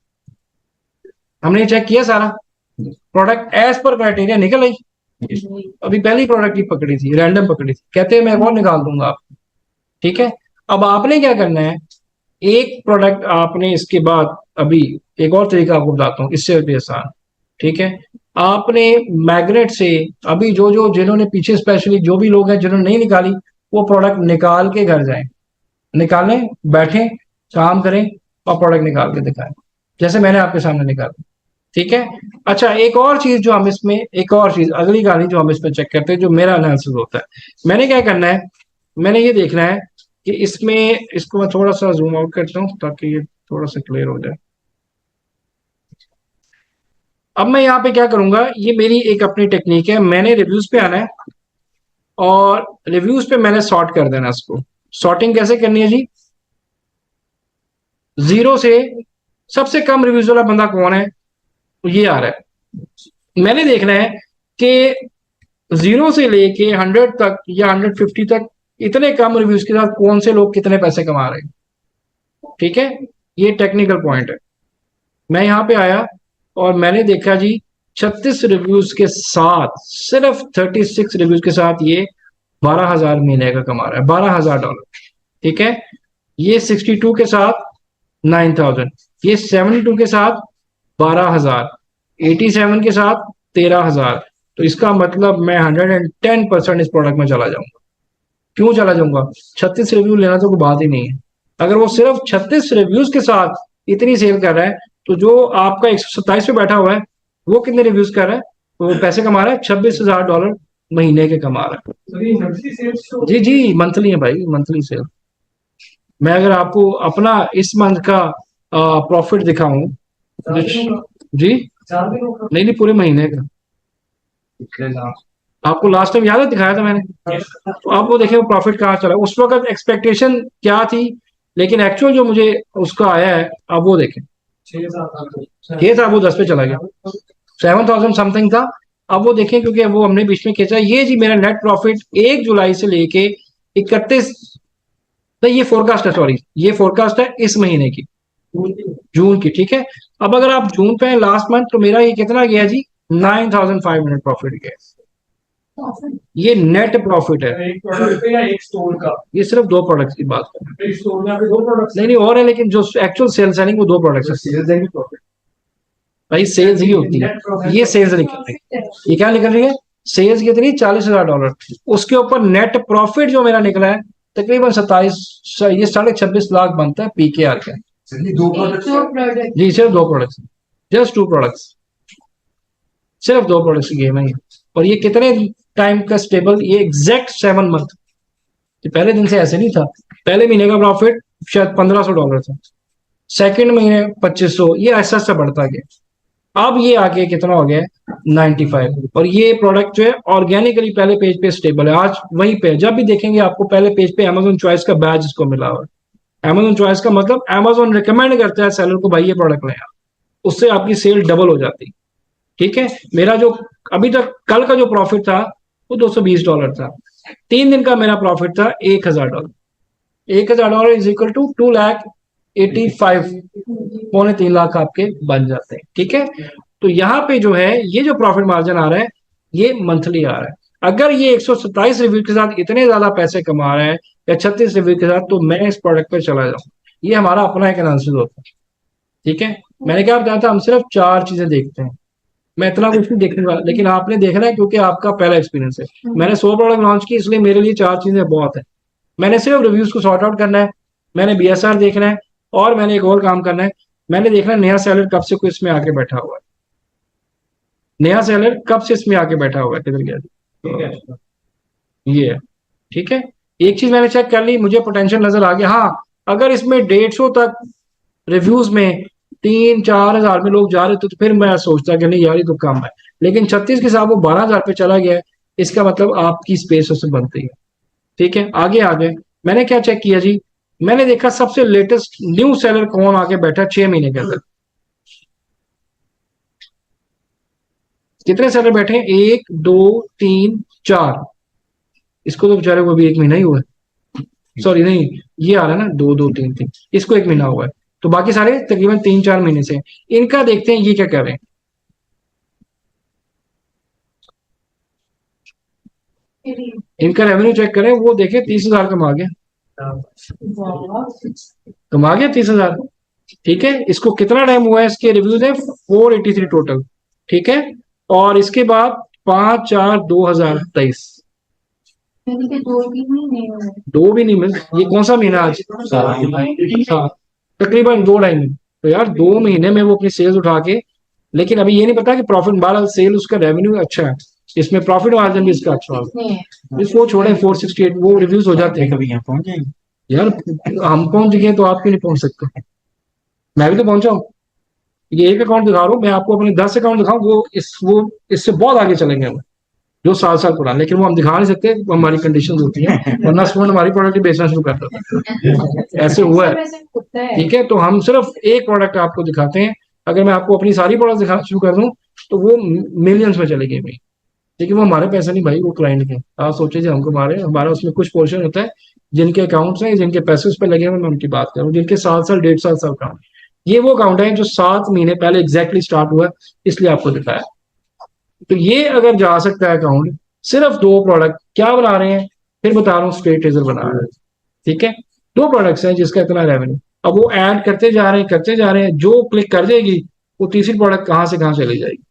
हमने चेक किया सारा, प्रोडक्ट एज पर क्राइटेरिया निकल आई। अभी पहली प्रोडक्ट ही पकड़ी थी, रैंडम पकड़ी थी, कहते हैं मैं और निकाल दूंगा आपको। ठीक है, अब आपने क्या करना है, एक प्रोडक्ट आपने इसके बाद, अभी एक और तरीका आपको बताता हूँ, इससे भी आसान। ठीक है, आपने मैग्नेट से, अभी जो जो जिन्होंने पीछे स्पेशली जो भी लोग हैं जिन्होंने नहीं निकाली, वो प्रोडक्ट निकाल के घर जाएं, निकालें, बैठें, काम करें और प्रोडक्ट निकाल के दिखाएं, जैसे मैंने आपके सामने निकाला। ठीक है, अच्छा एक और चीज जो हम इसमें, एक और चीज अगली कहानी जो हम इसमें चेक करते हैं, जो मेरा एनालिसिस होता है, मैंने क्या करना है, मैंने ये देखना है कि इसमें, इसको मैं थोड़ा सा जूम आउट करता हूँ ताकि ये थोड़ा सा क्लियर हो जाए। अब मैं यहाँ पे क्या करूंगा, ये मेरी एक अपनी टेक्निक है, मैंने रिव्यूज पे आना है और रिव्यूज पे मैंने सॉर्ट कर देना इसको। सॉर्टिंग कैसे करनी है जी, 0 से सबसे कम रिव्यूज वाला बंदा कौन है, तो ये आ रहा है। मैंने देखना है कि 0 से लेके 100 तक या 150 तक इतने कम रिव्यूज के साथ कौन से लोग कितने पैसे कमा रहे हैं। ठीक है, ये टेक्निकल पॉइंट है। मैं यहाँ पे आया और मैंने देखा जी 36 रिव्यूज के साथ, सिर्फ 36 रिव्यूज के साथ ये 12,000 महीने का कमा रहा है, $12,000। ठीक है, ये 62 के साथ 9,000, ये 72 के साथ 12,000, 87 के साथ 13,000। तो इसका मतलब मैं 110% इस प्रोडक्ट में चला जाऊंगा। क्यों चला जाऊंगा, 36 रिव्यू लेना तो कोई बात ही नहीं है। अगर वो सिर्फ 36 रिव्यूज के साथ इतनी सेल कर रहा है, तो जो आपका 127 पे बैठा हुआ है वो कितने रिव्यूज कर रहा है, वो पैसे कमा रहा है, $26,000 महीने के कमा रहा है। जी जी, मंथली है भाई, मंथली सेल। मैं अगर आपको अपना इस मंथ का प्रॉफिट दिखाऊं, जी नहीं नहीं, पूरे महीने का आपको लास्ट टाइम याद है दिखाया था मैंने, तो आप वो देखिए वो प्रॉफिट कहाँ चला, उस वक्त एक्सपेक्टेशन क्या थी, लेकिन एक्चुअल जो मुझे उसका आया है, आप वो देखें, 6 था वो 10 पे चला गया, 7,000 समथिंग था। अब वो देखें, क्योंकि वो हमने बीच में खींचा, ये जी मेरा नेट प्रॉफिट 1 जुलाई से लेके 31, तो ये फोरकास्ट है, सॉरी ये फोरकास्ट है इस महीने की, जून की। ठीक है, अब अगर आप जून पे लास्ट मंथ, तो मेरा ये कितना गया जी, 9,500 प्रॉफिट गया। ये नेट प्रॉफिट है, एक प्रोडक्ट पे या एक स्टोर का? ये सिर्फ 2 प्रोडक्ट्स की बात कर रहे हैं। एक स्टोर में आपके 2 प्रोडक्ट्स? नहीं नहीं, और है, लेकिन जो एक्चुअल सेल्स है नहीं, वो 2 प्रोडक्ट्स है। सेल्स एंड प्रॉफिट, भाई सेल्स ही होती है, ये सेल्स निकल रही है, ये क्या निकल रही है, सेल्स कितनी, $40,000, उसके ऊपर नेट प्रॉफिट जो मेरा निकला है तकरीबन 27, ये 26.5 लाख बनता है पीकेआर का। 2 प्रोडक्ट्स? जी सिर्फ 2 प्रोडक्ट्स, जस्ट 2 प्रोडक्ट्स, सिर्फ 2 प्रोडक्ट्स की गेम है ये। और ये कितने टाइम का स्टेबल, ये एग्जैक्ट 7 मंथ, पहले दिन से ऐसे नहीं था। पहले महीने का प्रॉफिट शायद $1,500 था, सेकंड महीने 2,500, ये ऐसा ऐसा बढ़ता गया। अब ये आगे कितना हो गया, 95। और ये प्रोडक्ट जो है ऑर्गेनिकली पहले पेज पे स्टेबल है, आज वहीं पे जब भी देखेंगे आपको पहले पेज पे Amazon चॉइस का बैज इसको मिला हुआ है। Amazon चॉइस का मतलब Amazon रिकमेंड करता है सेलर को, भाई ये प्रोडक्ट लें, उससे आपकी सेल डबल हो जाती। ठीक है, मेरा जो अभी तक कल का जो प्रॉफिट था वो $220 था, 3 दिन का मेरा प्रॉफिट था $1,000। $1,000 इज इक्वल टू 2,85,000 2.25 लाख आपके बन जाते हैं। ठीक है, तो यहाँ पे जो है ये जो प्रॉफिट मार्जिन आ रहा है ये मंथली आ रहा है। अगर ये 127 रिव्यू के साथ इतने ज्यादा पैसे कमा रहा है या 36 रिव्यू के साथ, तो मैं इस प्रोडक्ट पर चला जाऊँ। ये हमारा अपना एक एनालिसिस होता है। ठीक है, मैंने क्या बताया था, हम सिर्फ 4 चीजें देखते हैं, मैं इतना कुछ नहीं देखने वाला, लेकिन आपने देखना है क्योंकि आपका पहला एक्सपीरियंस है। मैंने 100 प्रोडक्ट लॉन्च की, इसलिए मेरे लिए 4 चीजें बहुत है। मैंने सिर्फ रिव्यूज को सॉर्ट आउट करना है, मैंने बीएसआर देखना है, और मैंने एक और काम करना है, मैंने देखना है नया सेलर कब से कोई इसमें आके बैठा हुआ है, नया सेलर कब से इसमें आके बैठा हुआ है, किधर गया जी? ये है। ठीक है, एक चीज मैंने चेक कर ली, मुझे पोटेंशियल नजर आ गया। हाँ, अगर इसमें 150 तक रिव्यूज में 3-4 हजार में लोग जा रहे थे तो फिर मैं सोचता कि नहीं यार ये तो कम है, लेकिन 36 के साथ वो 12,000 पे चला गया है, इसका मतलब आपकी स्पेस उससे बनती है। ठीक है, आगे आगे मैंने क्या चेक किया जी, मैंने देखा सबसे लेटेस्ट न्यू सेलर कौन आके बैठा 6 महीने के अंदर। कितने सेलर बैठे हैं? 1 2 3 4। इसको तो बेचारे को भी 1 महीना ही हुआ है, सॉरी नहीं, ये आ रहा है ना 2 2 3 3, इसको 1 महीना हुआ है, तो बाकी सारे तकरीबन 3-4 महीने से। इनका देखते हैं ये क्या कर रहे हैं। इनका रेवेन्यू चेक करें, वो देखें 30,000 कमा गया 30,000। ठीक है, इसको कितना टाइम हुआ है, इसके रिव्यूज है 483 टोटल। ठीक है, और इसके बाद 5/4/2023, यानी कि 2-3 महीने हुए। 2 भी नहीं मिल, ये कौन सा महीना आज? हाँ, तकरीबन 2-2.5 महीने। तो यार 2 महीने में वो अपनी सेल्स उठा के, लेकिन अभी ये नहीं पता कि प्रॉफिट, 12 सेल उसका रेवेन्यू अच्छा है, इसमें प्रॉफिट मार्जिन भी इसका अच्छा होगा। इसको छोड़े 468 वो रिव्यूज हो जाते हैं। कभी यहाँ पहुंच जाएंगे यार हम पहुंच गए तो आप क्यों नहीं पहुंच सकते? मैं भी तो पहुंचा हूँ। ये एक अकाउंट दिखा रहा हूँ, मैं आपको अपने 10 अकाउंट दिखाऊं, वो इससे बहुत आगे चलेंगे हम, जो साल साल पुराना, लेकिन वो हम दिखा नहीं सकते, वो हमारी कंडीशन होती है, वरना स्टूडेंट हमारी प्रोडक्ट बेचना शुरू कर देता है। ऐसे हुआ है। ठीक है, तो हम सिर्फ एक प्रोडक्ट आपको दिखाते हैं। अगर मैं आपको अपनी सारी प्रोडक्ट दिखा शुरू कर दूं तो वो मिलियंस में चलेगी भाई, लेकिन वो हमारे पैसे नहीं भाई, वो क्लाइंट के। आप सोचिए जी, हमको हमारा उसमें कुछ पोर्शन होता है, जिनके अकाउंट्स हैं, जिनके पैसे उस पर लगे हुए, मैं उनकी बात कर रहा हूँ, जिनके 7 साल 1.5 साल अकाउंट। ये वो अकाउंट है जो 7 महीने पहले एग्जैक्टली स्टार्ट हुआ, इसलिए आपको दिखाया। तो ये अगर जा सकता है अकाउंट, सिर्फ 2 प्रोडक्ट क्या बना रहे हैं, फिर बता रहा हूँ, स्ट्रेट ट्रेजर बना रहे हैं। ठीक है, 2 प्रोडक्ट्स हैं जिसका इतना रेवेन्यू, अब वो ऐड करते जा रहे हैं, करते जा रहे हैं, जो क्लिक कर देगी वो तीसरी प्रोडक्ट कहाँ से कहाँ चली जाएगी।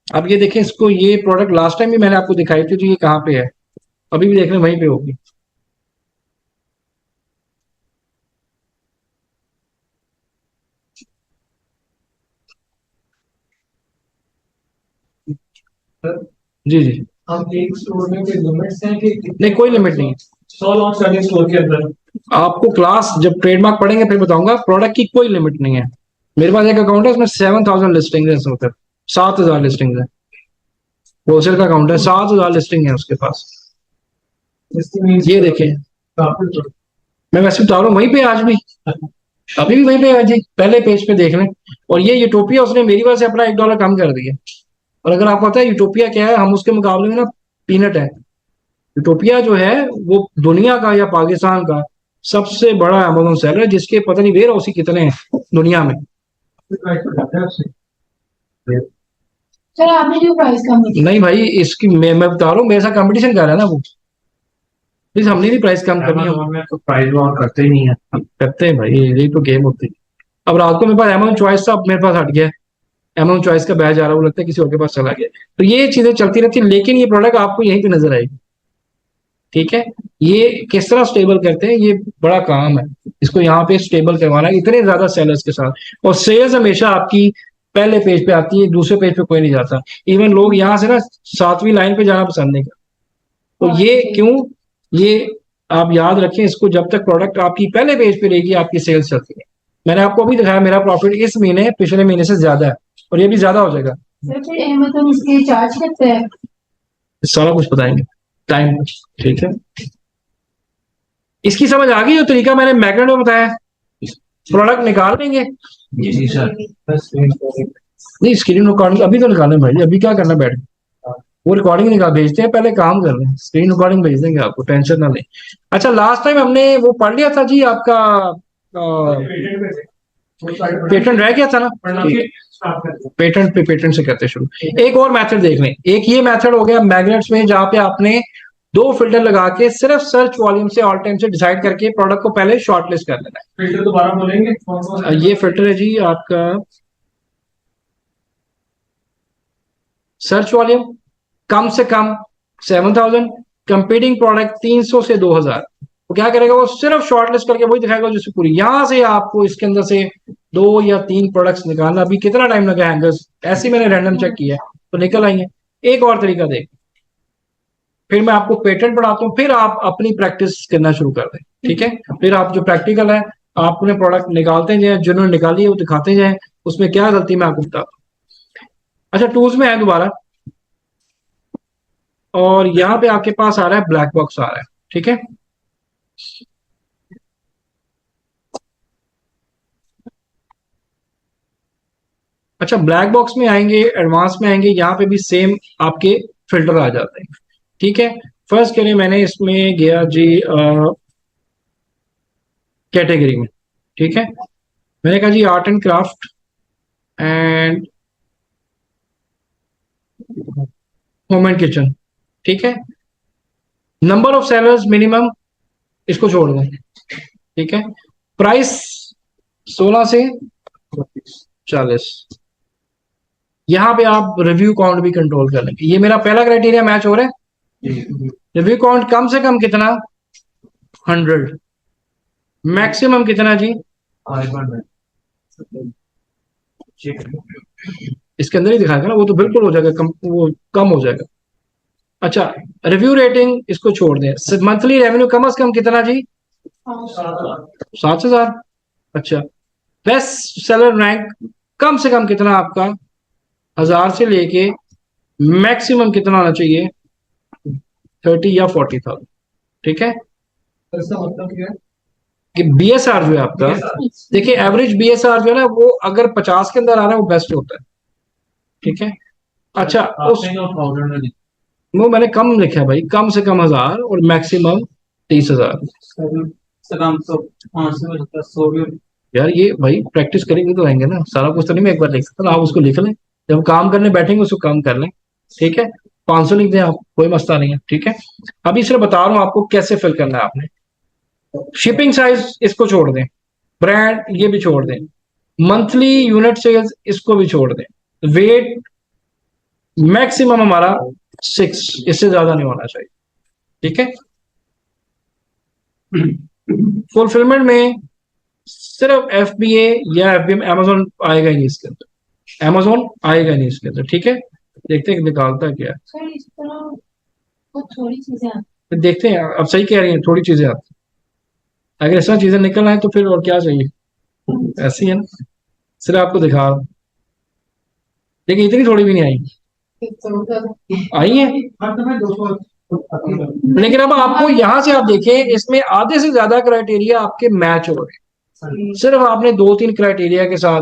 अब ये देखें, इसको ये प्रोडक्ट लास्ट टाइम भी मैंने आपको दिखाई थी, तो ये कहाँ पे है, अभी भी देख रहे हैं वहीं पे होगी। जी जी, हम एक स्टोर में कोई लिमिट्स हैं कि नहीं कोई लिमिट नहीं है। 100 लॉन्च करने स्टोर के अंदर? आपको क्लास जब ट्रेडमार्क पढ़ेंगे फिर बताऊंगा, प्रोडक्ट की कोई लिमिट नहीं है। मेरे पास एक अकाउंट है, उसमें 7,000 लिस्टिंग है, 7,000 लिस्टिंग है, होलसेल का अकाउंट है, 7,000 लिस्टिंग है उसके पास। ये देखें, मैं वैसे बता रहा हूँ वहीं पे आज भी, अभी भी वहीं पे है जी, पहले पेज पे देख लें। और ये यूटोपिया उसने मेरी वजह से अपना $1 कम कर दिया। और अगर आपको पता है यूटोपिया क्या है, हम उसके मुकाबले में ना पीनट है। यूटोपिया जो है वो दुनिया का या पाकिस्तान का सबसे बड़ा अमेज़न सेलर है, जिसके पता नहीं वेयर हाउस ही कितने हैं दुनिया में। सर आपने जो प्राइस कम की? नहीं भाई, इसकी मैं बता रहा हूँ, मेरे साथ कंपटीशन कर रहा है ना वो, प्लीज हमने भी प्राइस कम करनी है। Amazon में तो प्राइस वॉर करते ही नहीं है। करते हैं भाई, यही तो गेम होती है। अब रात को मेरे पास अमेज़न चॉइस था, अब मेरे पास हट गया, अमेज़न चॉइस का बैच आ रहा है, वो लगता है किसी और के पास चला गया। तो ये चीजें चलती रहती है, लेकिन ये प्रोडक्ट आपको यहीं पे नजर आएगी। ठीक है, ये किस तरह स्टेबल करते हैं, ये बड़ा काम है, इसको यहाँ पे स्टेबल करवाना है इतने ज्यादा सेलर्स के साथ। और सेल्स हमेशा आपकी पहले पेज पे आती है, दूसरे पेज पे कोई नहीं जाता। इवन लोग यहाँ से ना 7वीं लाइन पे जाना पसंद नहीं करते। तो ये क्यों, ये आप याद रखें इसको, जब तक प्रोडक्ट आपकी पहले पेज पे रहेगी आपकी सेल्स चलती है। मैंने आपको अभी दिखाया, मेरा प्रॉफिट इस महीने पिछले महीने से ज्यादा है, और ये भी ज्यादा हो जाएगा। सर फिर मतलब इसके चार्ज कितने हैं? सारा कुछ बताएंगे टाइम। ठीक है, इसकी समझ आ गई जो तरीका मैंने मैग्नेट में बताया, प्रोडक्ट निकाल लेंगे। जी सर। नहीं स्क्रीन रिकॉर्डिंग अभी तो निकालें भाई, अभी क्या करना बैठ, वो रिकॉर्डिंग निकाल भेजते हैं, पहले काम कर लें, स्क्रीन रिकॉर्डिंग भेज देंगे आपको, टेंशन ना लें। अच्छा, लास्ट टाइम हमने वो पढ़ लिया था जी आपका पेटेंट रह गया था ना, पेटेंट पे पेटेंट से करते शुरू। एक और मेथड देख लें, एक ये मेथड हो गया मैग्नेट्स में, जहां पे आपने दो फिल्टर लगा के सिर्फ सर्च वॉल्यूम से ऑल टाइम से डिसाइड करके प्रोडक्ट को पहले शॉर्टलिस्ट कर लेना है। फिल्टर दोबारा बोलेंगे ये फिल्टर है जी आपका सर्च वॉल्यूम कम से कम 7000, कंपीटिंग प्रोडक्ट 300 से 2000। वो क्या करेगा, वो सिर्फ शॉर्टलिस्ट करके वही दिखाएगा जिससे पूरी, यहां से आपको इसके अंदर से 2 या 3 प्रोडक्ट्स निकालना। अभी कितना टाइम लगा हैंगर्स, ऐसे ही मैंने रैंडम चेक किया है तो निकल आएंगे। एक और तरीका देख, फिर मैं आपको पेटेंट पढ़ाता हूँ, फिर आप अपनी प्रैक्टिस करना शुरू कर दें, ठीक है। फिर आप जो प्रैक्टिकल है आप अपने प्रोडक्ट निकालते जाए, जिन्होंने निकाली है वो दिखाते जाए, उसमें क्या गलती मैं आपको बताता हूँ। अच्छा, टूल्स में है दोबारा, और यहाँ पे आपके पास आ रहा है ब्लैक बॉक्स आ रहा है, ठीक है। अच्छा, ब्लैक बॉक्स में आएंगे, एडवांस में आएंगे, यहाँ पे भी सेम आपके फिल्टर आ जाते हैं, ठीक है। फर्स्ट करें, मैंने इसमें गया जी कैटेगरी में, ठीक है। मैंने कहा जी art and craft and home and kitchen, ठीक है। नंबर ऑफ सेलर्स मिनिमम इसको छोड़ दें, ठीक है। प्राइस 16 से 40। यहां पे आप रिव्यू काउंट भी कंट्रोल कर लेंगे। ये मेरा पहला क्राइटेरिया मैच हो रहा है। रिव्यू काउंट कम से कम कितना, 100। मैक्सिमम कितना जी, इसके अंदर ही दिखाएगा ना, वो तो बिल्कुल हो जाएगा कम, वो कम हो जाएगा। अच्छा, रिव्यू रेटिंग इसको छोड़ दें। मंथली रेवेन्यू कम से कम कितना जी, 7000। अच्छा, बेस्ट सेलर रैंक कम से कम कितना आपका, 1000 से लेके मैक्सिमम कितना होना चाहिए, 30 या 40,000, ठीक है। इसका मतलब क्या है कि बीएसआर जो है आपका, देखिए एवरेज बीएसआर जो है ना, वो अगर 50 के अंदर आ रहा है वो बेस्ट होता है, ठीक है। अच्छा, उस वो मैंने कम लिखा है भाई, कम से कम 1000 और मैक्सिमम 30,000। यार ये भाई प्रैक्टिस करेंगे तो आएंगे ना, सारा कुछ तो नहीं मैं एक बार लिख सकता ना, आप उसको लिख लें, जब काम करने बैठेंगे उसको कम कर लें, ठीक है। 500 लिख दें आप, कोई मसला नहीं है, ठीक है। अभी सिर्फ बता रहा हूँ आपको कैसे फिल करना है आपने। शिपिंग साइज इसको छोड़ दें, ब्रांड ये भी छोड़ दें, मंथली यूनिट सेल्स इसको भी छोड़ दें, वेट मैक्सिमम हमारा 6, इससे ज्यादा नहीं होना चाहिए, ठीक है। फुलफिलमेंट में सिर्फ FBA या FBM, अमेजोन आएगा ही नहीं इसके अंदर, अमेजोन आएगा नहीं इसके अंदर, ठीक है। देखते हैं निकालता है क्या, सर इस तरह तो थोड़ी चीजें आती फिर देखते हैं। अब सही कह रही हैं, थोड़ी चीजें आती हैं। अगर ऐसा चीजें निकल आए तो फिर और क्या चाहिए, ऐसी है ना, सिर्फ आपको दिखा रहा हूं। लेकिन इतनी थोड़ी भी नहीं आई, हैं, तो आई है। लेकिन अब आपको यहां से आप देखें, इसमें आधे से ज्यादा क्राइटेरिया आपके मैच हो रहे हैं। सिर्फ आपने 2-3 क्राइटेरिया के साथ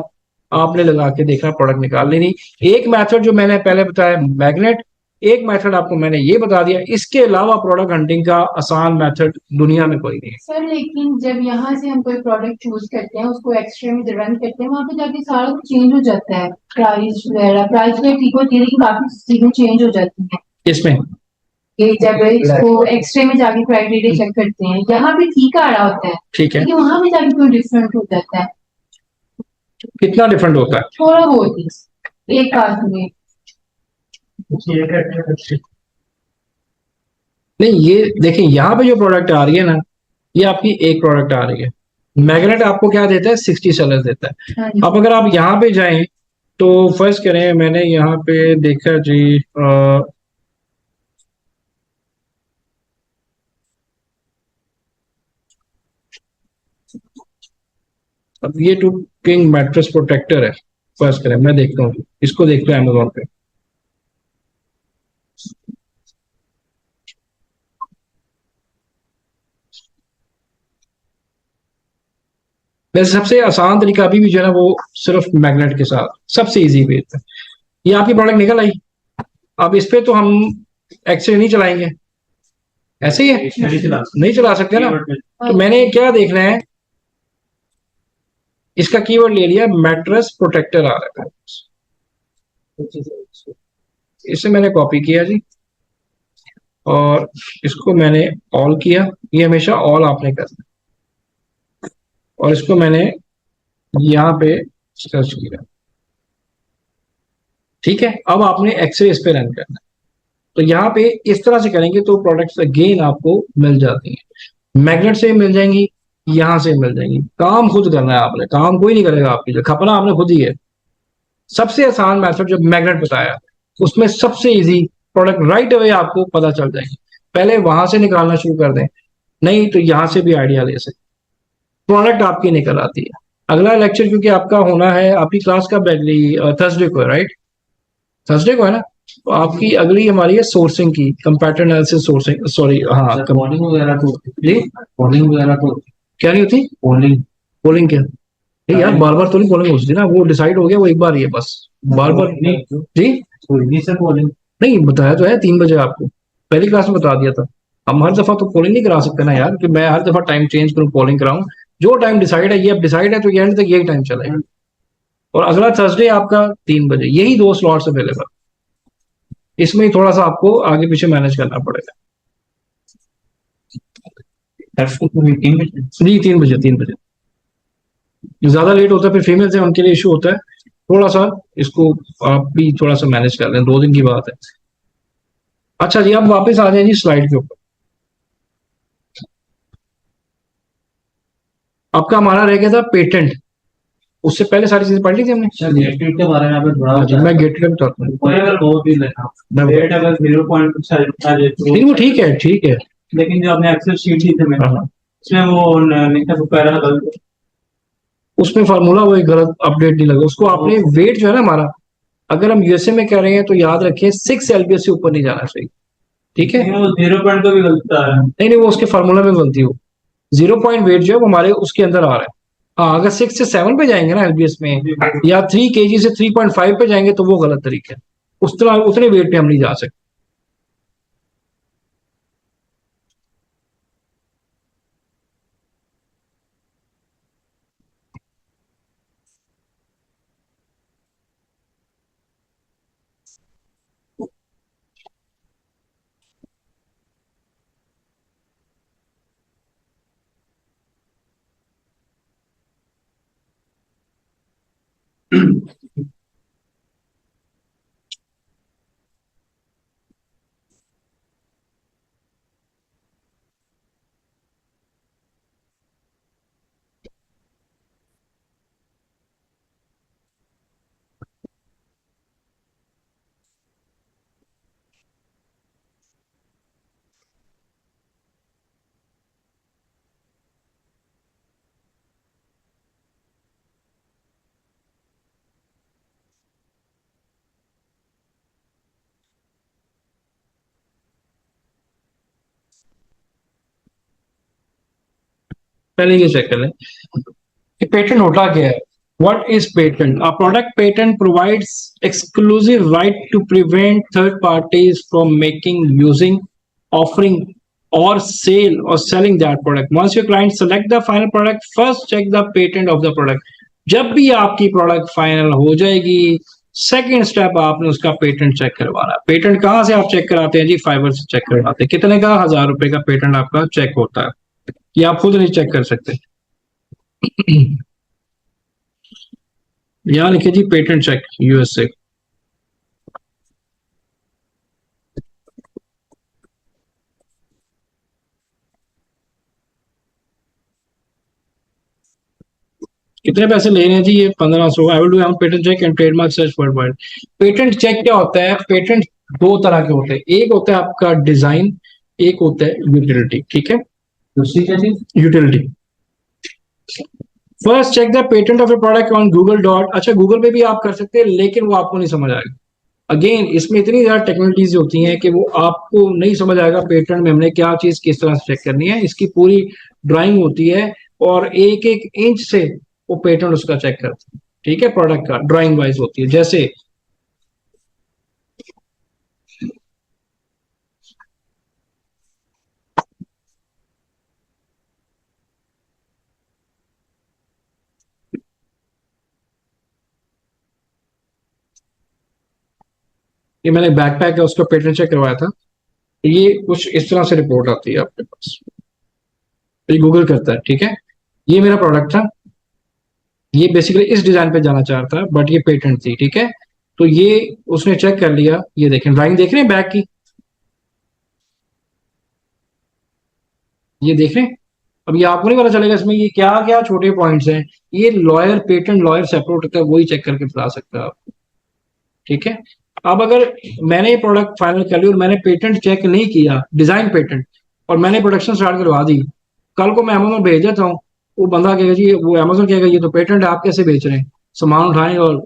आपने लगा के देखना, प्रोडक्ट निकाल लेनी। एक मेथड जो मैंने पहले बताया मैग्नेट, एक मेथड आपको मैंने ये बता दिया। इसके अलावा प्रोडक्ट हंटिंग का आसान मेथड दुनिया में कोई नहीं है। सर लेकिन जब यहाँ से हम कोई प्रोडक्ट चूज करते हैं, उसको एक्सट्रा में रन करते हैं, वहाँ पे जाके सारा कुछ चेंज हो जाता है, प्राइस वगैरह, प्राइस में ठीक होती है लेकिन काफी चीजें चेंज हो जाती हैं। इसमें ये जब इसको एक्सट्रा में जाके क्राइटेरिया चेक करते हैं, यहाँ पे ठीक आ रहा होता है, ठीक है, लेकिन वहाँ पे जाके कोई डिफरेंट हो जाता है, कितना डिफरेंट होता है, थोड़ा बहुत ही, एक बात में। नहीं ये देखिए, यहाँ पे जो प्रोडक्ट आ रही है ना, ये आपकी एक प्रोडक्ट आ रही है। मैग्नेट आपको क्या देता है, 60 सेलर देता है। हाँ जी। अब अगर आप यहाँ पे जाएं तो फर्स्ट करें, मैंने यहाँ पे देखा जी अब ये टू किंग मैट्रेस प्रोटेक्टर है। फर्स्ट करें, मैं देखता हूँ इसको, देखते हैं अमेजोन पे। वैसे सबसे आसान तरीका अभी भी जो है ना, वो सिर्फ मैग्नेट के साथ सबसे इजी वे है। ये आपकी प्रोडक्ट निकल आई। अब इस पे तो हम एक्सरे नहीं चलाएंगे, ऐसे ही है, नहीं चला सकते ना। तो मैंने क्या देखना है, इसका कीवर्ड ले लिया, मैट्रेस प्रोटेक्टर आ रहा है, इसे मैंने कॉपी किया जी, और इसको मैंने ऑल किया, ये हमेशा ऑल आपने करना, और इसको मैंने यहाँ पे सर्च किया। ठीक है, अब आपने एक्सरे इस पे रन करना है। तो यहाँ पे इस तरह से करेंगे तो प्रोडक्ट्स अगेन आपको मिल जाती हैं, मैग्नेट से मिल जाएंगी, यहाँ से मिल जाएंगी। काम खुद करना है आपने, काम कोई नहीं करेगा आपकी, जो खपना आपने खुद ही है। सबसे आसान मेथड जो मैग्नेट बताया, उसमें सबसे इजी प्रोडक्ट राइट अवे आपको पता चल जाएगी। पहले वहां से निकालना शुरू कर दें, नहीं तो यहाँ से भी आइडिया ले सकते, प्रोडक्ट आपकी निकल आती है। अगला लेक्चर क्योंकि आपका होना है, आपकी क्लास का अगली थर्सडे को है, राइट? थर्सडे को है ना? तो आपकी अगली हमारी है सोर्सिंग की, कंपैरेटर एनालिसिस सोर्सिंग, सॉरी हाँ, पोलिंग वगैरह तो होती जी, है, पोलिंग वगैरह तो होती क्या नहीं होती? है, पोलिंग पोलिंग क्या नहीं यार, बार बार तो नहीं पोलिंग होती ना, वो डिसाइड हो गया, वो एक बार ही है बस, बार बार नहीं जी। स्विगी से पोलिंग नहीं बताया तो है 3 बजे आपको, पहली क्लास में बता दिया था। हम हर दफा तो पोलिंग नहीं करा सकते ना यार, कि मैं हर दफा टाइम चेंज करूँ पोलिंग कराऊं। जो टाइम डिसाइड है, ये अब डिसाइड है तो ये एंड तक यही टाइम चलेगा। और अगला थर्सडे आपका 3 बजे, यही 2 स्लॉट्स अवेलेबल। इसमें ही थोड़ा सा आपको आगे पीछे मैनेज करना पड़ेगा। जी 3 बजे, 3 बजे। ज्यादा लेट होता है फिर फीमेल से उनके लिए इशू होता है, थोड़ा सा इसको आप भी थोड़ा सा मैनेज कर लें, 2 दिन की बात है। अच्छा जी, अब वापस आ जाए जी स्लाइड के ऊपर। आपका हमारा रह गया था पेटेंट, उससे पहले सारी चीजें पढ़ ली थी हमने। अच्छा गेटेड के बारे में आपने थोड़ा हाँ जी, मैं गेटेड में बताता हूँ। कोई अगर दो भी लेना रेट अगर 0 कुछ आ जाए नहीं वो ठीक है, ठीक है। लेकिन जो आपने एक्सेल शीट दी थी मैंने, हाँ, उसमें वो लिखा तो पैरा गलत है। उसमें फार्मूला वो एक गलत अपडेट नहीं लगा उसको, आपने वेट जो है ना हमारा, अगर हम यूएसए में कह रहे हैं तो याद रखें 6 एलबीएस से ऊपर नहीं जाना चाहिए। ठीक है, लेकिन वो 0 का भी गलत आ रहा है। नहीं नहीं, वो उसके फार्मूला में गलती हो, 0 वेट जो है वो हमारे उसके अंदर आ रहा है। हाँ, अगर 6 से 7 पे जाएंगे ना एलबीएस में, या 3 kg से 3.5 पे जाएंगे तो वो गलत तरीका है, उस तरह उतने वेट पे हम नहीं जा सकते। पहले ये चेक कर लें कि पेटेंट होता क्या है। What is patent? A product patent provides exclusive right to prevent third parties from making, using, offering, or sale or selling that product. Once your client select the final product, first check the patent of the product. जब भी आपकी product final हो जाएगी, second step आपने उसका patent check करवाना। Patent कहाँ से आप चेक कराते हैं जी? फाइवर से चेक करवाते हैं। कितने का? 1000 रुपए का पेटेंट आपका चेक होता है, ये आप खुद नहीं चेक कर सकते। यहाँ लिखिए जी पेटेंट चेक यूएसए। कितने पैसे ले रहे हैं जी? ये 1500। I will do patent check and trademark search world wide. Patent check क्या होता है? पेटेंट 2 तरह के होते हैं, एक होता है आपका डिजाइन, एक होता है यूटिलिटी। ठीक है, दूसरी क्या चीज? Utility. First check the patent of a product on Google dot. अच्छा, गूगल पे भी आप कर सकते हैं, लेकिन वो आपको नहीं समझ आएगा। अगेन इसमें इतनी ज्यादा टेक्नोलॉजीज होती हैं कि वो आपको नहीं समझ आएगा पेटेंट में हमने क्या चीज किस तरह से चेक करनी है। इसकी पूरी ड्राइंग होती है और एक एक इंच से वो पेटेंट उसका चेक करता है। ठीक है, प्रोडक्ट का ड्राइंग वाइज होती है। जैसे ये मैंने बैकपैक है उसका पेटेंट चेक करवाया था। ये कुछ इस तरह से रिपोर्ट आती है आपके पास, ये गूगल करता है, ठीक है। ये मेरा प्रोडक्ट था, ये बेसिकली इस डिजाइन पे जाना चाह रहा था बट ये पेटेंट थी, ठीक है। तो ये उसने चेक कर लिया, ये देखें ड्राइंग देख रहे हैं बैक की, ये देख रहे हैं। अब ये आपको नहीं पता चलेगा इसमें ये क्या क्या छोटे पॉइंट्स हैं, ये लॉयर पेटेंट लॉयर सेपरेट होता है, वही चेक करके बता सकता है आपको, ठीक है। अब अगर मैंने ये प्रोडक्ट फाइनल कर लिया और मैंने पेटेंट चेक नहीं किया, डिजाइन पेटेंट, और मैंने प्रोडक्शन स्टार्ट करवा दी, कल को मैं अमेजोन भेज देता हूँ, वो बंदा कहेगा जी, वो अमेजोन कहेगा ये तो पेटेंट है, आप कैसे बेच रहे हैं, सामान उठाएं, और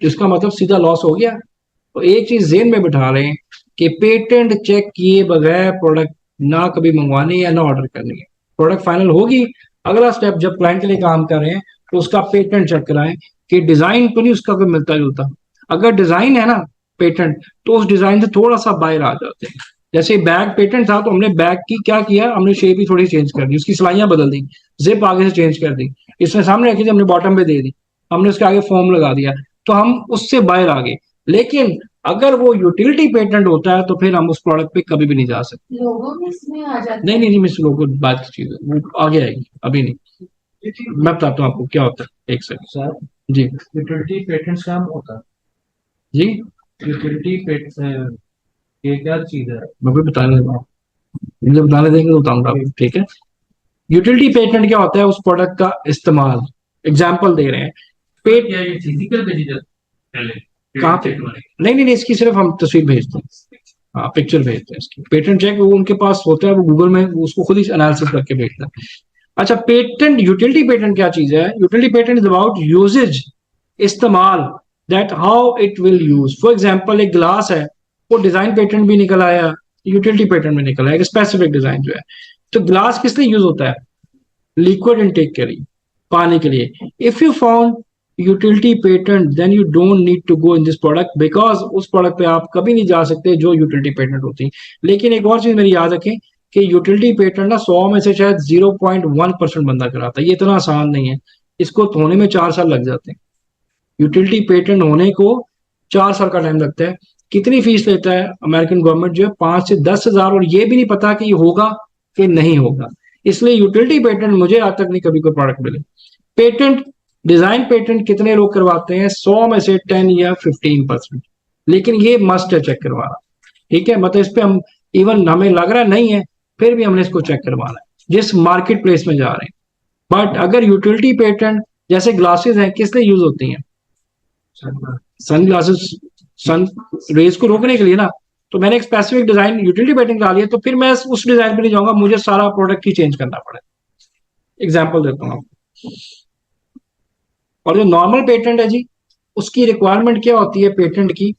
इसका मतलब सीधा लॉस हो गया। तो एक चीज जेन में बिठा लें कि पेटेंट चेक किए बगैर प्रोडक्ट ना कभी मंगवानी है ना ऑर्डर करनी है। प्रोडक्ट फाइनल होगी, अगला स्टेप जब क्लाइंट के लिए काम कर रहे हैं तो उसका पेटेंट चेक कराएं कि डिजाइन तो नहीं उसका कोई मिलता जुलता। अगर डिजाइन है ना पेटेंट, तो उस डिजाइन से थोड़ा सा बाहर आ जाते हैं। जैसे बैग पेटेंट था तो हमने बैग की क्या किया, हमने शेप ही थोड़ी चेंज कर दी, उसकी सिलाइयां बदल दी, जिप आगे से चेंज कर दी, इसने सामने रखी थी हमने बॉटम पे दे दी, हमने उसके आगे फॉर्म लगा दिया, तो हम उससे बाहर आ गए। लेकिन अगर वो यूटिलिटी पेटेंट होता है तो फिर हम उस प्रोडक्ट पे कभी भी नहीं जा सकते। लोगों में इसमें आ जाता नहीं नहीं नहीं, मिस लोगों को बात की चीज है, वो आगे आएगी, अभी नहीं। मैं बताता हूँ आपको क्या होता है, एक सेकंड। सर जी यूटिलिटी पेटेंट्स का होता है। जी, यूटिलिटी पेटेंट ये क्या चीज है? मैं भी बताने देता हूँ, मुझे बताने देंगे तो बताऊंगा आपको, ठीक है। यूटिलिटी पेटेंट क्या होता है, उस प्रोडक्ट का इस्तेमाल, एग्जाम्पल दे रहे हैं। पेट क्या ये फिजिकल भेजी पहले कहाँ पे, नहीं नहीं नहीं, इसकी सिर्फ हम तस्वीर भेजते हैं, हाँ पिक्चर भेजते हैं इसकी। पेटेंट चेक वो उनके पास होता है, वो गूगल में वो उसको खुद ही एनालिसिस करके भेजता है। अच्छा, पेटेंट यूटिलिटी पेटेंट क्या चीज है, utility patent is about usages, इस्तेमाल, that how it will use. For example एक ग्लास है, वो डिजाइन पेटेंट भी निकल आया, यूटिलिटी पेटेंट में निकल आया, एक स्पेसिफिक डिजाइन जो है। तो ग्लास किस लिए यूज होता है, लिक्विड इनटेक के लिए, पानी के लिए। If you found utility patent then you don't need to go in this product, because उस प्रोडक्ट पे आप कभी नहीं जा सकते जो यूटिलिटी पेटेंट होती है। लेकिन एक और चीज मेरी याद रखें कि यूटिलिटी पेटेंट ना 100 में से शायद 0.1% बंदा कराता है, ये इतना आसान नहीं है, इसको होने में 4 साल लग जाते हैं। यूटिलिटी पेटेंट होने को 4 साल का टाइम लगता है। कितनी फीस लेता है अमेरिकन गवर्नमेंट जो है, 5 से 10 हजार, और ये भी नहीं पता कि ये होगा कि नहीं होगा। इसलिए यूटिलिटी पेटेंट मुझे आज तक नहीं कभी कोई प्रोडक्ट मिले। पेटेंट, डिजाइन पेटेंट कितने लोग करवाते हैं, 100 में से 10 या 15%, लेकिन ये मस्ट है चेक करवाना, ठीक है। मतलब इस पे हम इवन हमें लग रहा नहीं है, फिर भी हमने इसको चेक करवाना है जिस मार्केट प्लेस में जा रहे हैं। बट अगर यूटिलिटी पेटेंट, जैसे ग्लासेस हैं, किस लिए यूज होती हैं, सन ग्लासेस, सन रेज को रोकने के लिए ना। तो मैंने एक स्पेसिफिक डिजाइन यूटिलिटी पेटेंट डाली है, तो फिर मैं उस डिजाइन पे नहीं जाऊंगा, मुझे सारा प्रोडक्ट ही चेंज करना पड़ेगा। एग्जाम्पल देता हूँ आपको। और जो नॉर्मल पेटेंट है जी, उसकी रिक्वायरमेंट क्या होती है पेटेंट की,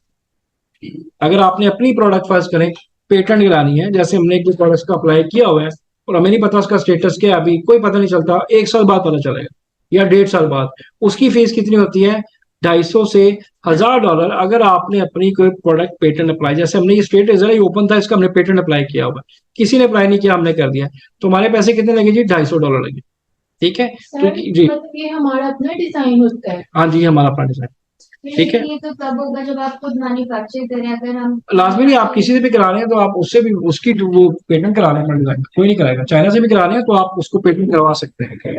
अगर आपने अपनी प्रोडक्ट फर्स्ट करें पेटेंट करानी है, जैसे हमने एक दो प्रोडक्ट्स का अप्लाई किया हुआ है और हमें नहीं पता उसका स्टेटस क्या है, अभी कोई पता नहीं चलता, 1 साल बाद पता चलेगा या 1.5 साल बाद। उसकी फीस कितनी होती है, 250 से $1000। अगर आपने अपनी कोई प्रोडक्ट पेटेंट अप्लाई, जैसे हमने ये स्टेट रेजर ओपन था, इसका हमने पेटेंट अप्लाई किया हुआ, किसी ने अप्लाई नहीं किया, हमने कर दिया, तो हमारे पैसे कितने लगे जी, $250 लगे, ठीक है। तो सर जी मतलब ये हमारा अपना डिजाइन होता है। हाँ जी, हमारा अपना डिजाइन, ठीक है। ये तो तब होगा जब आप खुद मैन्युफैक्चर करें, अगर हम लाजमी नहीं, आप किसी से भी करा रहे हैं तो आप उससे भी उसकी वो पेटेंट करा रहे हैं, डिजाइन कोई नहीं कराएगा। चाइना से भी करा रहे हैं तो आप उसको पेटेंट करवा सकते हैं, ठीक है।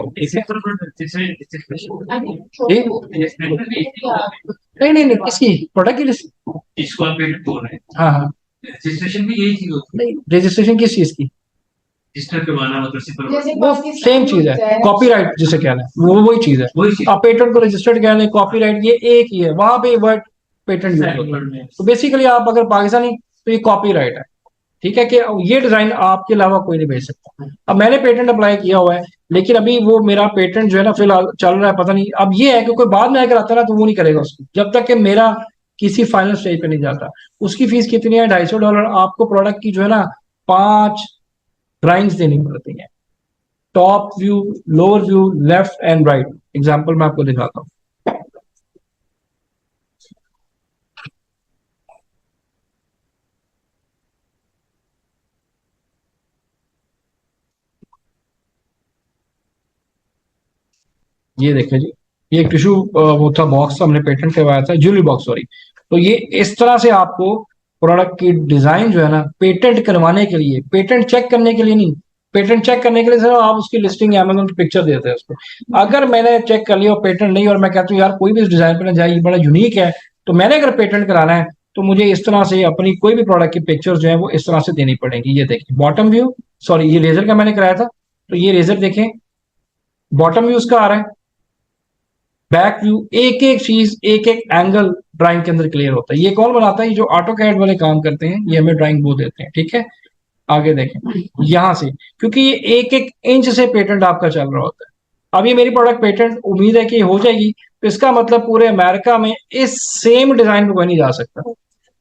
नहीं नहीं नहीं, किसकी प्रोडक्ट की, इसको आप पेटेंट बोल रहे हैं, हाँ हाँ, रजिस्ट्रेशन भी यही चीज होती है। नहीं रजिस्ट्रेशन किस चीज की, रजिस्टर करवाना मतलब सिर्फ जैसे वो सेम चीज है, कॉपीराइट जिसे कहना है, वो वही चीज है। वही चीज। आप पेटेंट को रजिस्टर्ड कहने, कॉपीराइट ये एक ही है, वहां पे वर्ड पेटेंट यूज होता है। तो बेसिकली आप अगर पाकिस्तानी, तो ये कॉपीराइट है, ठीक है, कि ये डिजाइन आपके अलावा कोई नहीं भेज सकता। अब मैंने पेटेंट अप्लाई किया हुआ है, लेकिन अभी वो मेरा पेटेंट जो है ना फिलहाल चल रहा है, पता नहीं अब ये है कि कोई बाद में आकर आता है ना, तो वो नहीं करेगा उसको जब तक कि मेरा किसी फाइनल स्टेज पे नहीं जाता। उसकी फीस कितनी है, $250। आपको प्रोडक्ट की जो है ना 5 ड्राइंग्स देनी पड़ती है, top view, lower view, left and right. Example मैं आपको दिखाता हूँ। ये देखें जी, ये एक टिश्यू वो था बॉक्स, हमने पेटेंट करवाया था, ज्वेलरी बॉक्स सॉरी। तो ये इस तरह से आपको प्रोडक्ट की डिजाइन जो है ना, पेटेंट करवाने के लिए, पेटेंट चेक करने के लिए नहीं, पेटेंट चेक करने के लिए सर आप उसकी लिस्टिंग अमेजोन की पिक्चर देते हैं उसको। अगर मैंने चेक कर लिया और पेटेंट नहीं, और मैं कहता हूँ यार कोई भी इस डिजाइन पर ना जाए, ये बड़ा यूनिक है, तो मैंने अगर पेटेंट कराना है तो मुझे इस तरह से अपनी कोई भी प्रोडक्ट की पिक्चर्स जो है वो इस तरह से देनी पड़ेगी। ये देखिए बॉटम व्यू, सॉरी ये रेजर का मैंने कराया था, तो ये रेजर देखें, बॉटम व्यू उसका आ रहा है, बैक व्यू, एक एक चीज एक एक एंगल ड्राइंग के अंदर क्लियर होता है। ये कौन बनाता है? ये जो ऑटो कैड वाले काम करते हैं, ये हमें ड्राइंग वो देते हैं। ठीक है, आगे देखें यहां से, क्योंकि ये एक एक इंच से पेटेंट आपका चल रहा होता है। अब ये मेरी प्रोडक्ट पेटेंट उम्मीद है कि हो जाएगी, तो इसका मतलब पूरे अमेरिका में इस सेम डिजाइन पे कोई नहीं जा सकता,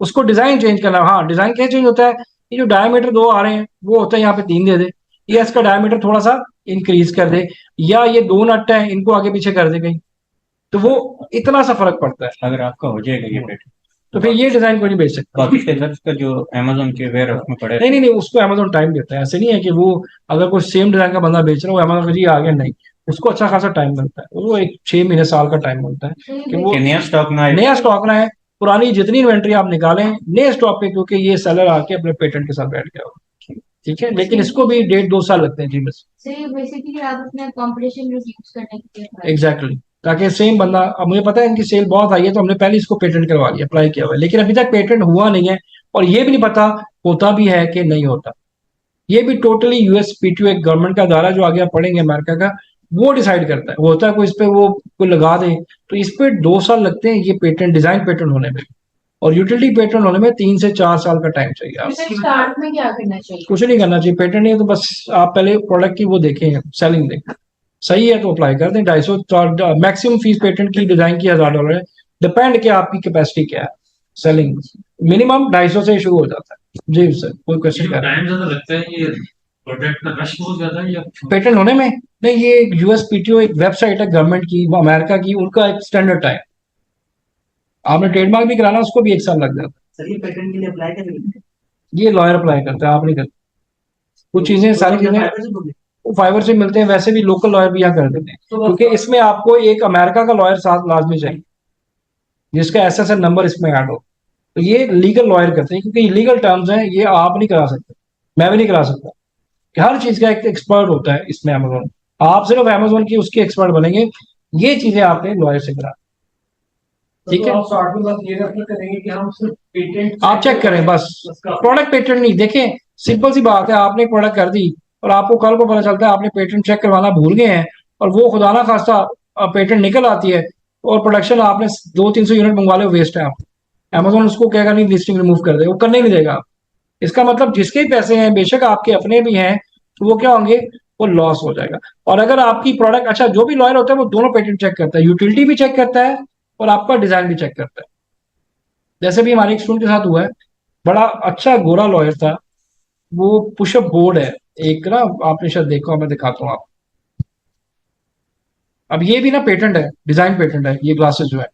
उसको डिजाइन चेंज करना। हाँ, डिजाइन क्या चेंज होता है, ये जो डायमीटर 2 आ रहे हैं वो होता है यहाँ पे 3 दे दे, या इसका डायमीटर थोड़ा सा इंक्रीज कर दे, या ये 2 नट है इनको आगे पीछे कर दे कहीं, तो वो इतना सा फर्क पड़ता है। अगर आपका हो जाएगा ये पेट, तो फिर ये डिजाइन कोई नहीं बेच सकता। बाकी सेलर्स का जो अमेजोन के वेयर हाउस में पड़े नहीं नहीं नहीं, उसको अमेजोन टाइम देता है, ऐसे नहीं है कि वो अगर कोई सेम डिजाइन का बंदा बेच रहा है वो अमेजोन का जी आ गया, नहीं, उसको अच्छा खासा टाइम मिलता है, वो एक 6 महीने साल का टाइम मिलता है कि वो कि नया स्टॉक ना आए। नया स्टॉक ना है, पुरानी जितनी इन्वेंट्री आप निकालें नए स्टॉक पे, क्योंकि ये सेलर आके अपने पेटेंट के साथ बैठ गया हो। ठीक है, लेकिन इसको भी 1.5-2 साल लगते हैं जी बस। सही, बेसिकली आप अपने कंपटीशन रिड्यूस करने के लिए एग्जैक्टली, ताकि सेम बंदा, अब मुझे पता है इनकी सेल बहुत आई है तो हमने पहले इसको पेटेंट करवा लिया, अप्लाई किया हुआ है, लेकिन अभी तक पेटेंट हुआ नहीं है, और ये भी नहीं पता होता भी है कि नहीं होता। ये भी टोटली यूएसपीटीओ एक गवर्नमेंट का अदारा जो आगे आप पढ़ेंगे अमेरिका का, वो डिसाइड करता है। वो होता है कोई इस पे वो कोई लगा दे, तो इस पे 2 साल लगते हैं ये पेटेंट, डिजाइन पेटेंट होने में, और यूटिलिटी पेटेंट होने में 3 से 4 साल का टाइम चाहिए। आप स्टार्ट में क्या करना चाहिए? कुछ नहीं करना चाहिए, पेटेंट नहीं है तो बस आप पहले प्रोडक्ट की वो देखें, सेलिंग देखें, सही है तो अप्लाई कर दें। 250 मैक्सिमम फीस पेटेंट की डिजाइन की $1000 है, डिपेंड किया आपकी कैपेसिटी क्या है। सेलिंग मिनिमम 250 से शुरू हो जाता है। जी सर, कोई क्वेश्चन कर टाइम ज्यादा लगता है ये प्रोडक्ट का रश बहुत ज्यादा है या पेटेंट होने में? नहीं, ये यूएसपीटीओ एक वेबसाइट है गवर्नमेंट की, वो अमेरिका की, उनका एक स्टैंडर्ड टाइम। आपने ट्रेडमार्क भी कराना उसको भी 1 साल लग जाता सर ये पेटेंट के लिए अप्लाई करेंगे? है, ये लॉयर अप्लाई करता है, आप नहीं करते। कुछ चीजें, सारी चीजें वो फाइवर से मिलते हैं, वैसे भी लोकल लॉयर भी यहाँ कर देते हैं, क्योंकि इसमें आपको एक अमेरिका का लॉयर साथ लाजमी चाहिए जिसका एसएसएन नंबर इसमें ऐड हो। तो ये लीगल लॉयर करते हैं, क्योंकि लीगल टर्म्स हैं, ये आप नहीं करा सकते, मैं भी नहीं करा सकता, कि हर चीज का एक एक्सपर्ट होता है इसमें अमेजोन। आप सिर्फ अमेजोन की उसके एक्सपर्ट बनेंगे, ये चीजें आपने लॉयर से करा। ठीक है, आप स्टार्ट में बस ये रेफर करेंगे कि हम सिर्फ पेटेंट आप चेक करें बस, प्रोडक्ट पेटेंट नहीं। देखें सिंपल सी बात है, आपने प्रोडक्ट कर दी और आपको कल को पता चलता है आपने पेटेंट चेक करवाना भूल गए हैं, और वो खुदा ना खास्ता पेटेंट निकल आती है, और प्रोडक्शन आपने 200-300 यूनिट मंगवा ले, वेस्ट है। आप अमेजोन उसको कहेगा नहीं, लिस्टिंग रिमूव कर दे, वो करने नहीं देगा। इसका मतलब जिसके पैसे हैं, बेशक आपके अपने भी हैं, तो वो क्या होंगे, वो लॉस हो जाएगा। और अगर आपकी प्रोडक्ट, अच्छा जो भी लॉयर होता है वो दोनों पेटेंट चेक करता है, यूटिलिटी भी चेक करता है और आपका डिजाइन भी चेक करता है। जैसे भी हमारे एक स्टूडेंट के साथ हुआ है, बड़ा अच्छा गोरा लॉयर था, वो पुशअप बोर्ड है एक ना, आपने शायद देखा, मैं दिखाता हूँ आप। अब ये भी ना पेटेंट है, डिजाइन पेटेंट है, ये ग्लासेस जो है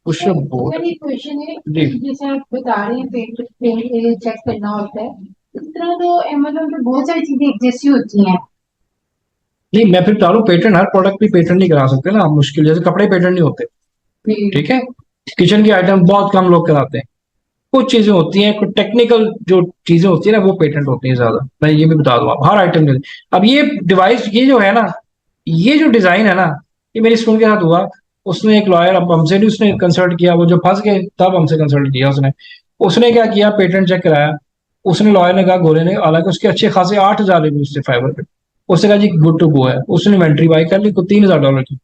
पुशअप बोर्ड। मेरी क्वेश्चन है, जी। जैसे आप बता रहे हैं पेट चेक करना होता है, इस तरह तो अमेज़न पे बहुत सारी चीजें एग्जिस्ट होती हैं। नहीं, मैं फिर बता रहा हूँ, पेटेंट हर प्रोडक्ट भी पेटेंट नहीं करा सकते ना आप, मुश्किल, जैसे कपड़े पेटेंट नहीं होते, ठीक है, किचन की आइटम बहुत कम लोग कराते हैं, कुछ चीजें होती हैं, कुछ टेक्निकल जो चीजें होती है ना वो पेटेंट होती है ज्यादा। मैं ये भी बता दूं, आप हर आइटम के लिए। अब ये डिवाइस, ये जो है ना, ये जो डिजाइन है ना, ये मेरी स्टूडेंट के साथ हुआ, उसने एक लॉयर, अब हमसे नहीं उसने कंसल्ट किया, वो जो फंस गए तब हमसे कंसल्ट किया उसने। उसने क्या किया, पेटेंट चेक कराया, उसने लॉयर ने कहा, गोरे ने, हालांकि उसके अच्छे खासे 8,000 रिव्यूज थे फाइवर पे, उसने कहा जी गुड टू गो है, उसने इन्वेंट्री बाई कर ली को $3,000 की।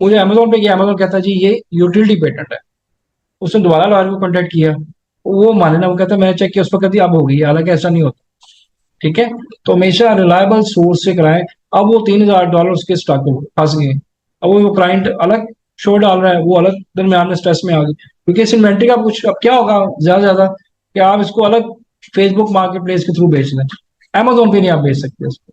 मुझे अमेजोन पे किया, अमेजोन कहता जी ये यूटिलिटी पेटेंट है। उसने दोबारा लॉयर को कॉन्टेक्ट किया, वो माने ना, वो कहता मैंने चेक किया उस पर कहती अब हो गई, हालांकि ऐसा नहीं होता। ठीक है, तो हमेशा रिलायबल सोर्स से कराएं। अब वो $3,000 उसके स्टॉक में फंस गए, अब वो क्लाइंट अलग शो डाल रहा है, वो अलग दरमियान में स्ट्रेस में आ गई, क्योंकि इस इन्वेंट्री का कुछ अब क्या होगा ज्यादा कि आप इसको अलग फेसबुक मार्केट प्लेस के थ्रू बेच दें, अमेजोन पे नहीं आप बेच सकते इसको।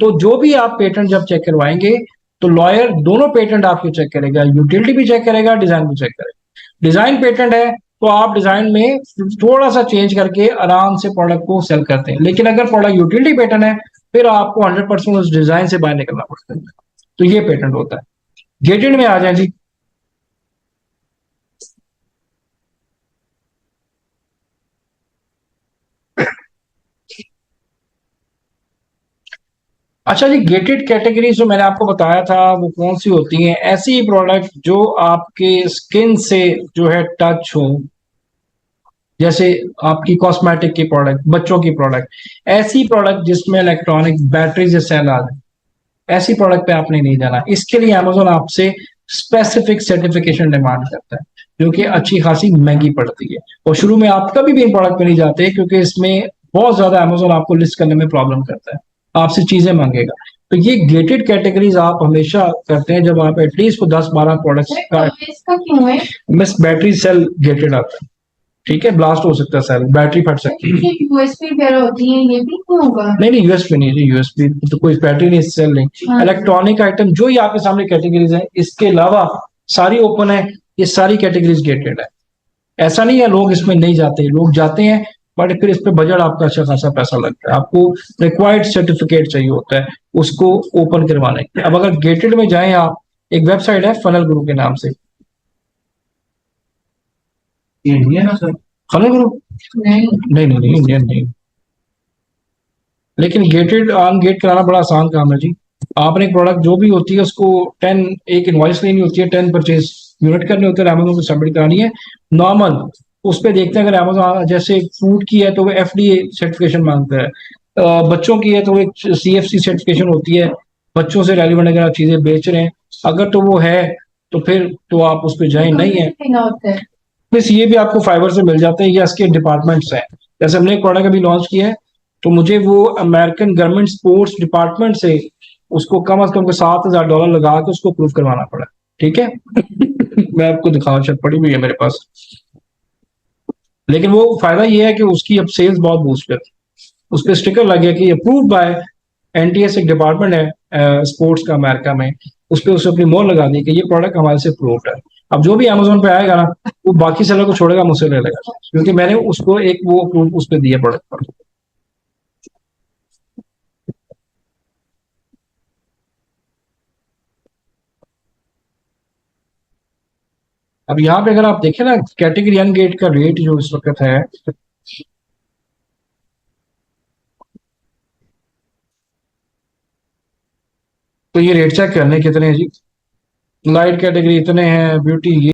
तो जो भी आप पेटेंट जब चेक करवाएंगे तो लॉयर दोनों पेटेंट आपके चेक करेगा, यूटिलिटी भी चेक करेगा, डिजाइन भी चेक करेगा। डिजाइन पेटेंट है तो आप डिजाइन में थोड़ा सा चेंज करके आराम से प्रोडक्ट को सेल करते हैं, लेकिन अगर प्रोडक्ट यूटिलिटी पेटेंट है फिर आपको 100% उस डिजाइन से बाहर निकलना पड़ता है। तो ये पेटेंट होता है। गेटेड में आ जाए जी, अच्छा जी, गेटेड कैटेगरी जो मैंने आपको बताया था वो कौन सी होती हैं? ऐसी प्रोडक्ट जो आपके स्किन से जो है टच हो, जैसे आपकी कॉस्मेटिक की प्रोडक्ट, बच्चों की प्रोडक्ट, ऐसी प्रोडक्ट जिसमें इलेक्ट्रॉनिक बैटरी से सेल आ जाए, ऐसी प्रोडक्ट पे आपने नहीं जाना। इसके लिए अमेजोन आपसे स्पेसिफिक सर्टिफिकेशन डिमांड करता है, जो कि अच्छी खासी महंगी पड़ती है। और शुरू में आप कभी भी इन प्रोडक्ट पे नहीं जाते, क्योंकि इसमें बहुत ज्यादा अमेजोन आपको लिस्ट करने में प्रॉब्लम करता है, आपसे चीजें मांगेगा। तो ये गेटेड कैटेगरीज आप हमेशा करते हैं जब आप एटलीस्ट 10-12 प्रोडक्ट्स का, इसका क्यों है? मिस बैटरी सेल गेटेड आता है, ठीक है, ब्लास्ट हो सकता है सेल, बैटरी फट सकती है। यूएसपी वगैरह होती है, ये भी क्यों होगा? नहीं नहीं, यूएसपी नहीं जी, यूएसपी तो कोई बैटरी नहीं, सेल नहीं। हाँ। इलेक्ट्रॉनिक आइटम जो ही आपके सामने कैटेगरीज है, इसके अलावा सारी ओपन है, ये सारी कैटेगरीज गेटेड है। ऐसा नहीं है लोग इसमें नहीं जाते, लोग जाते हैं, बट फिर इस पे बजट आपका अच्छा खासा पैसा लगता है, आपको रिक्वायर्ड सर्टिफिकेट चाहिए होता है उसको ओपन करवाने के। अब अगर गेटेड में जाएं आप, एक वेबसाइट है फनल गुरु के नाम से, ये इंडियन है सर? फनल गुरु नहीं, नहीं इंडियन नहीं, लेकिन गेटेड ऑन गेट कराना बड़ा आसान काम है जी। आपने एक प्रोडक्ट जो भी होती है उसको 10 एक इनवॉइस लेनी होती है, 10 परचेज यूनिट करने होते हैं, अमेजोन को सबमिट करानी है नॉर्मल। उस पर देखते हैं, अगर अमेजोन जैसे फूड की है तो वो एफडीए सर्टिफिकेशन मांगता है, बच्चों की है तो एक सीएफसी सर्टिफिकेशन होती है, बच्चों से रेलिवेंट अगर आप चीजें बेच रहे हैं, अगर तो वो है तो फिर तो आप उस पर जाए, नहीं है लेना होता है। बस ये भी आपको फाइबर से मिल जाते हैं, ये इसके डिपार्टमेंट्स हैं। जैसे हमने एक प्रोडक्ट अभी लॉन्च किया है, तो मुझे वो अमेरिकन गवर्नमेंट स्पोर्ट्स डिपार्टमेंट से उसको कम से कम $7,000 लगा के उसको प्रूव करवाना पड़ा, ठीक है। मैं आपको दिखाऊं, शायद पड़ी हुई है मेरे पास, लेकिन वो फायदा ये है कि उसकी अब सेल्स बहुत बूस्ट करती है। उस पर स्टिकर लग गया कि अप्रूव्ड बाय एनटीएस, एक डिपार्टमेंट है स्पोर्ट्स का अमेरिका में, उस पर उसने अपनी मोहर लगा दी कि ये प्रोडक्ट हमारे से अप्रूव्ड है। अब जो भी अमेजोन पे आएगा ना, वो बाकी सेलर को छोड़ेगा, मुझसे ले लेगा, क्योंकि मैंने उसको एक वो अप्रूव उस पर दिया प्रोडक्ट पर। अब यहाँ पे अगर आप देखें ना, कैटेगरी एन गेट का रेट जो इस वक्त है, तो ये रेट चेक करने कितने हैं जी। लाइट कैटेगरी इतने हैं, ब्यूटी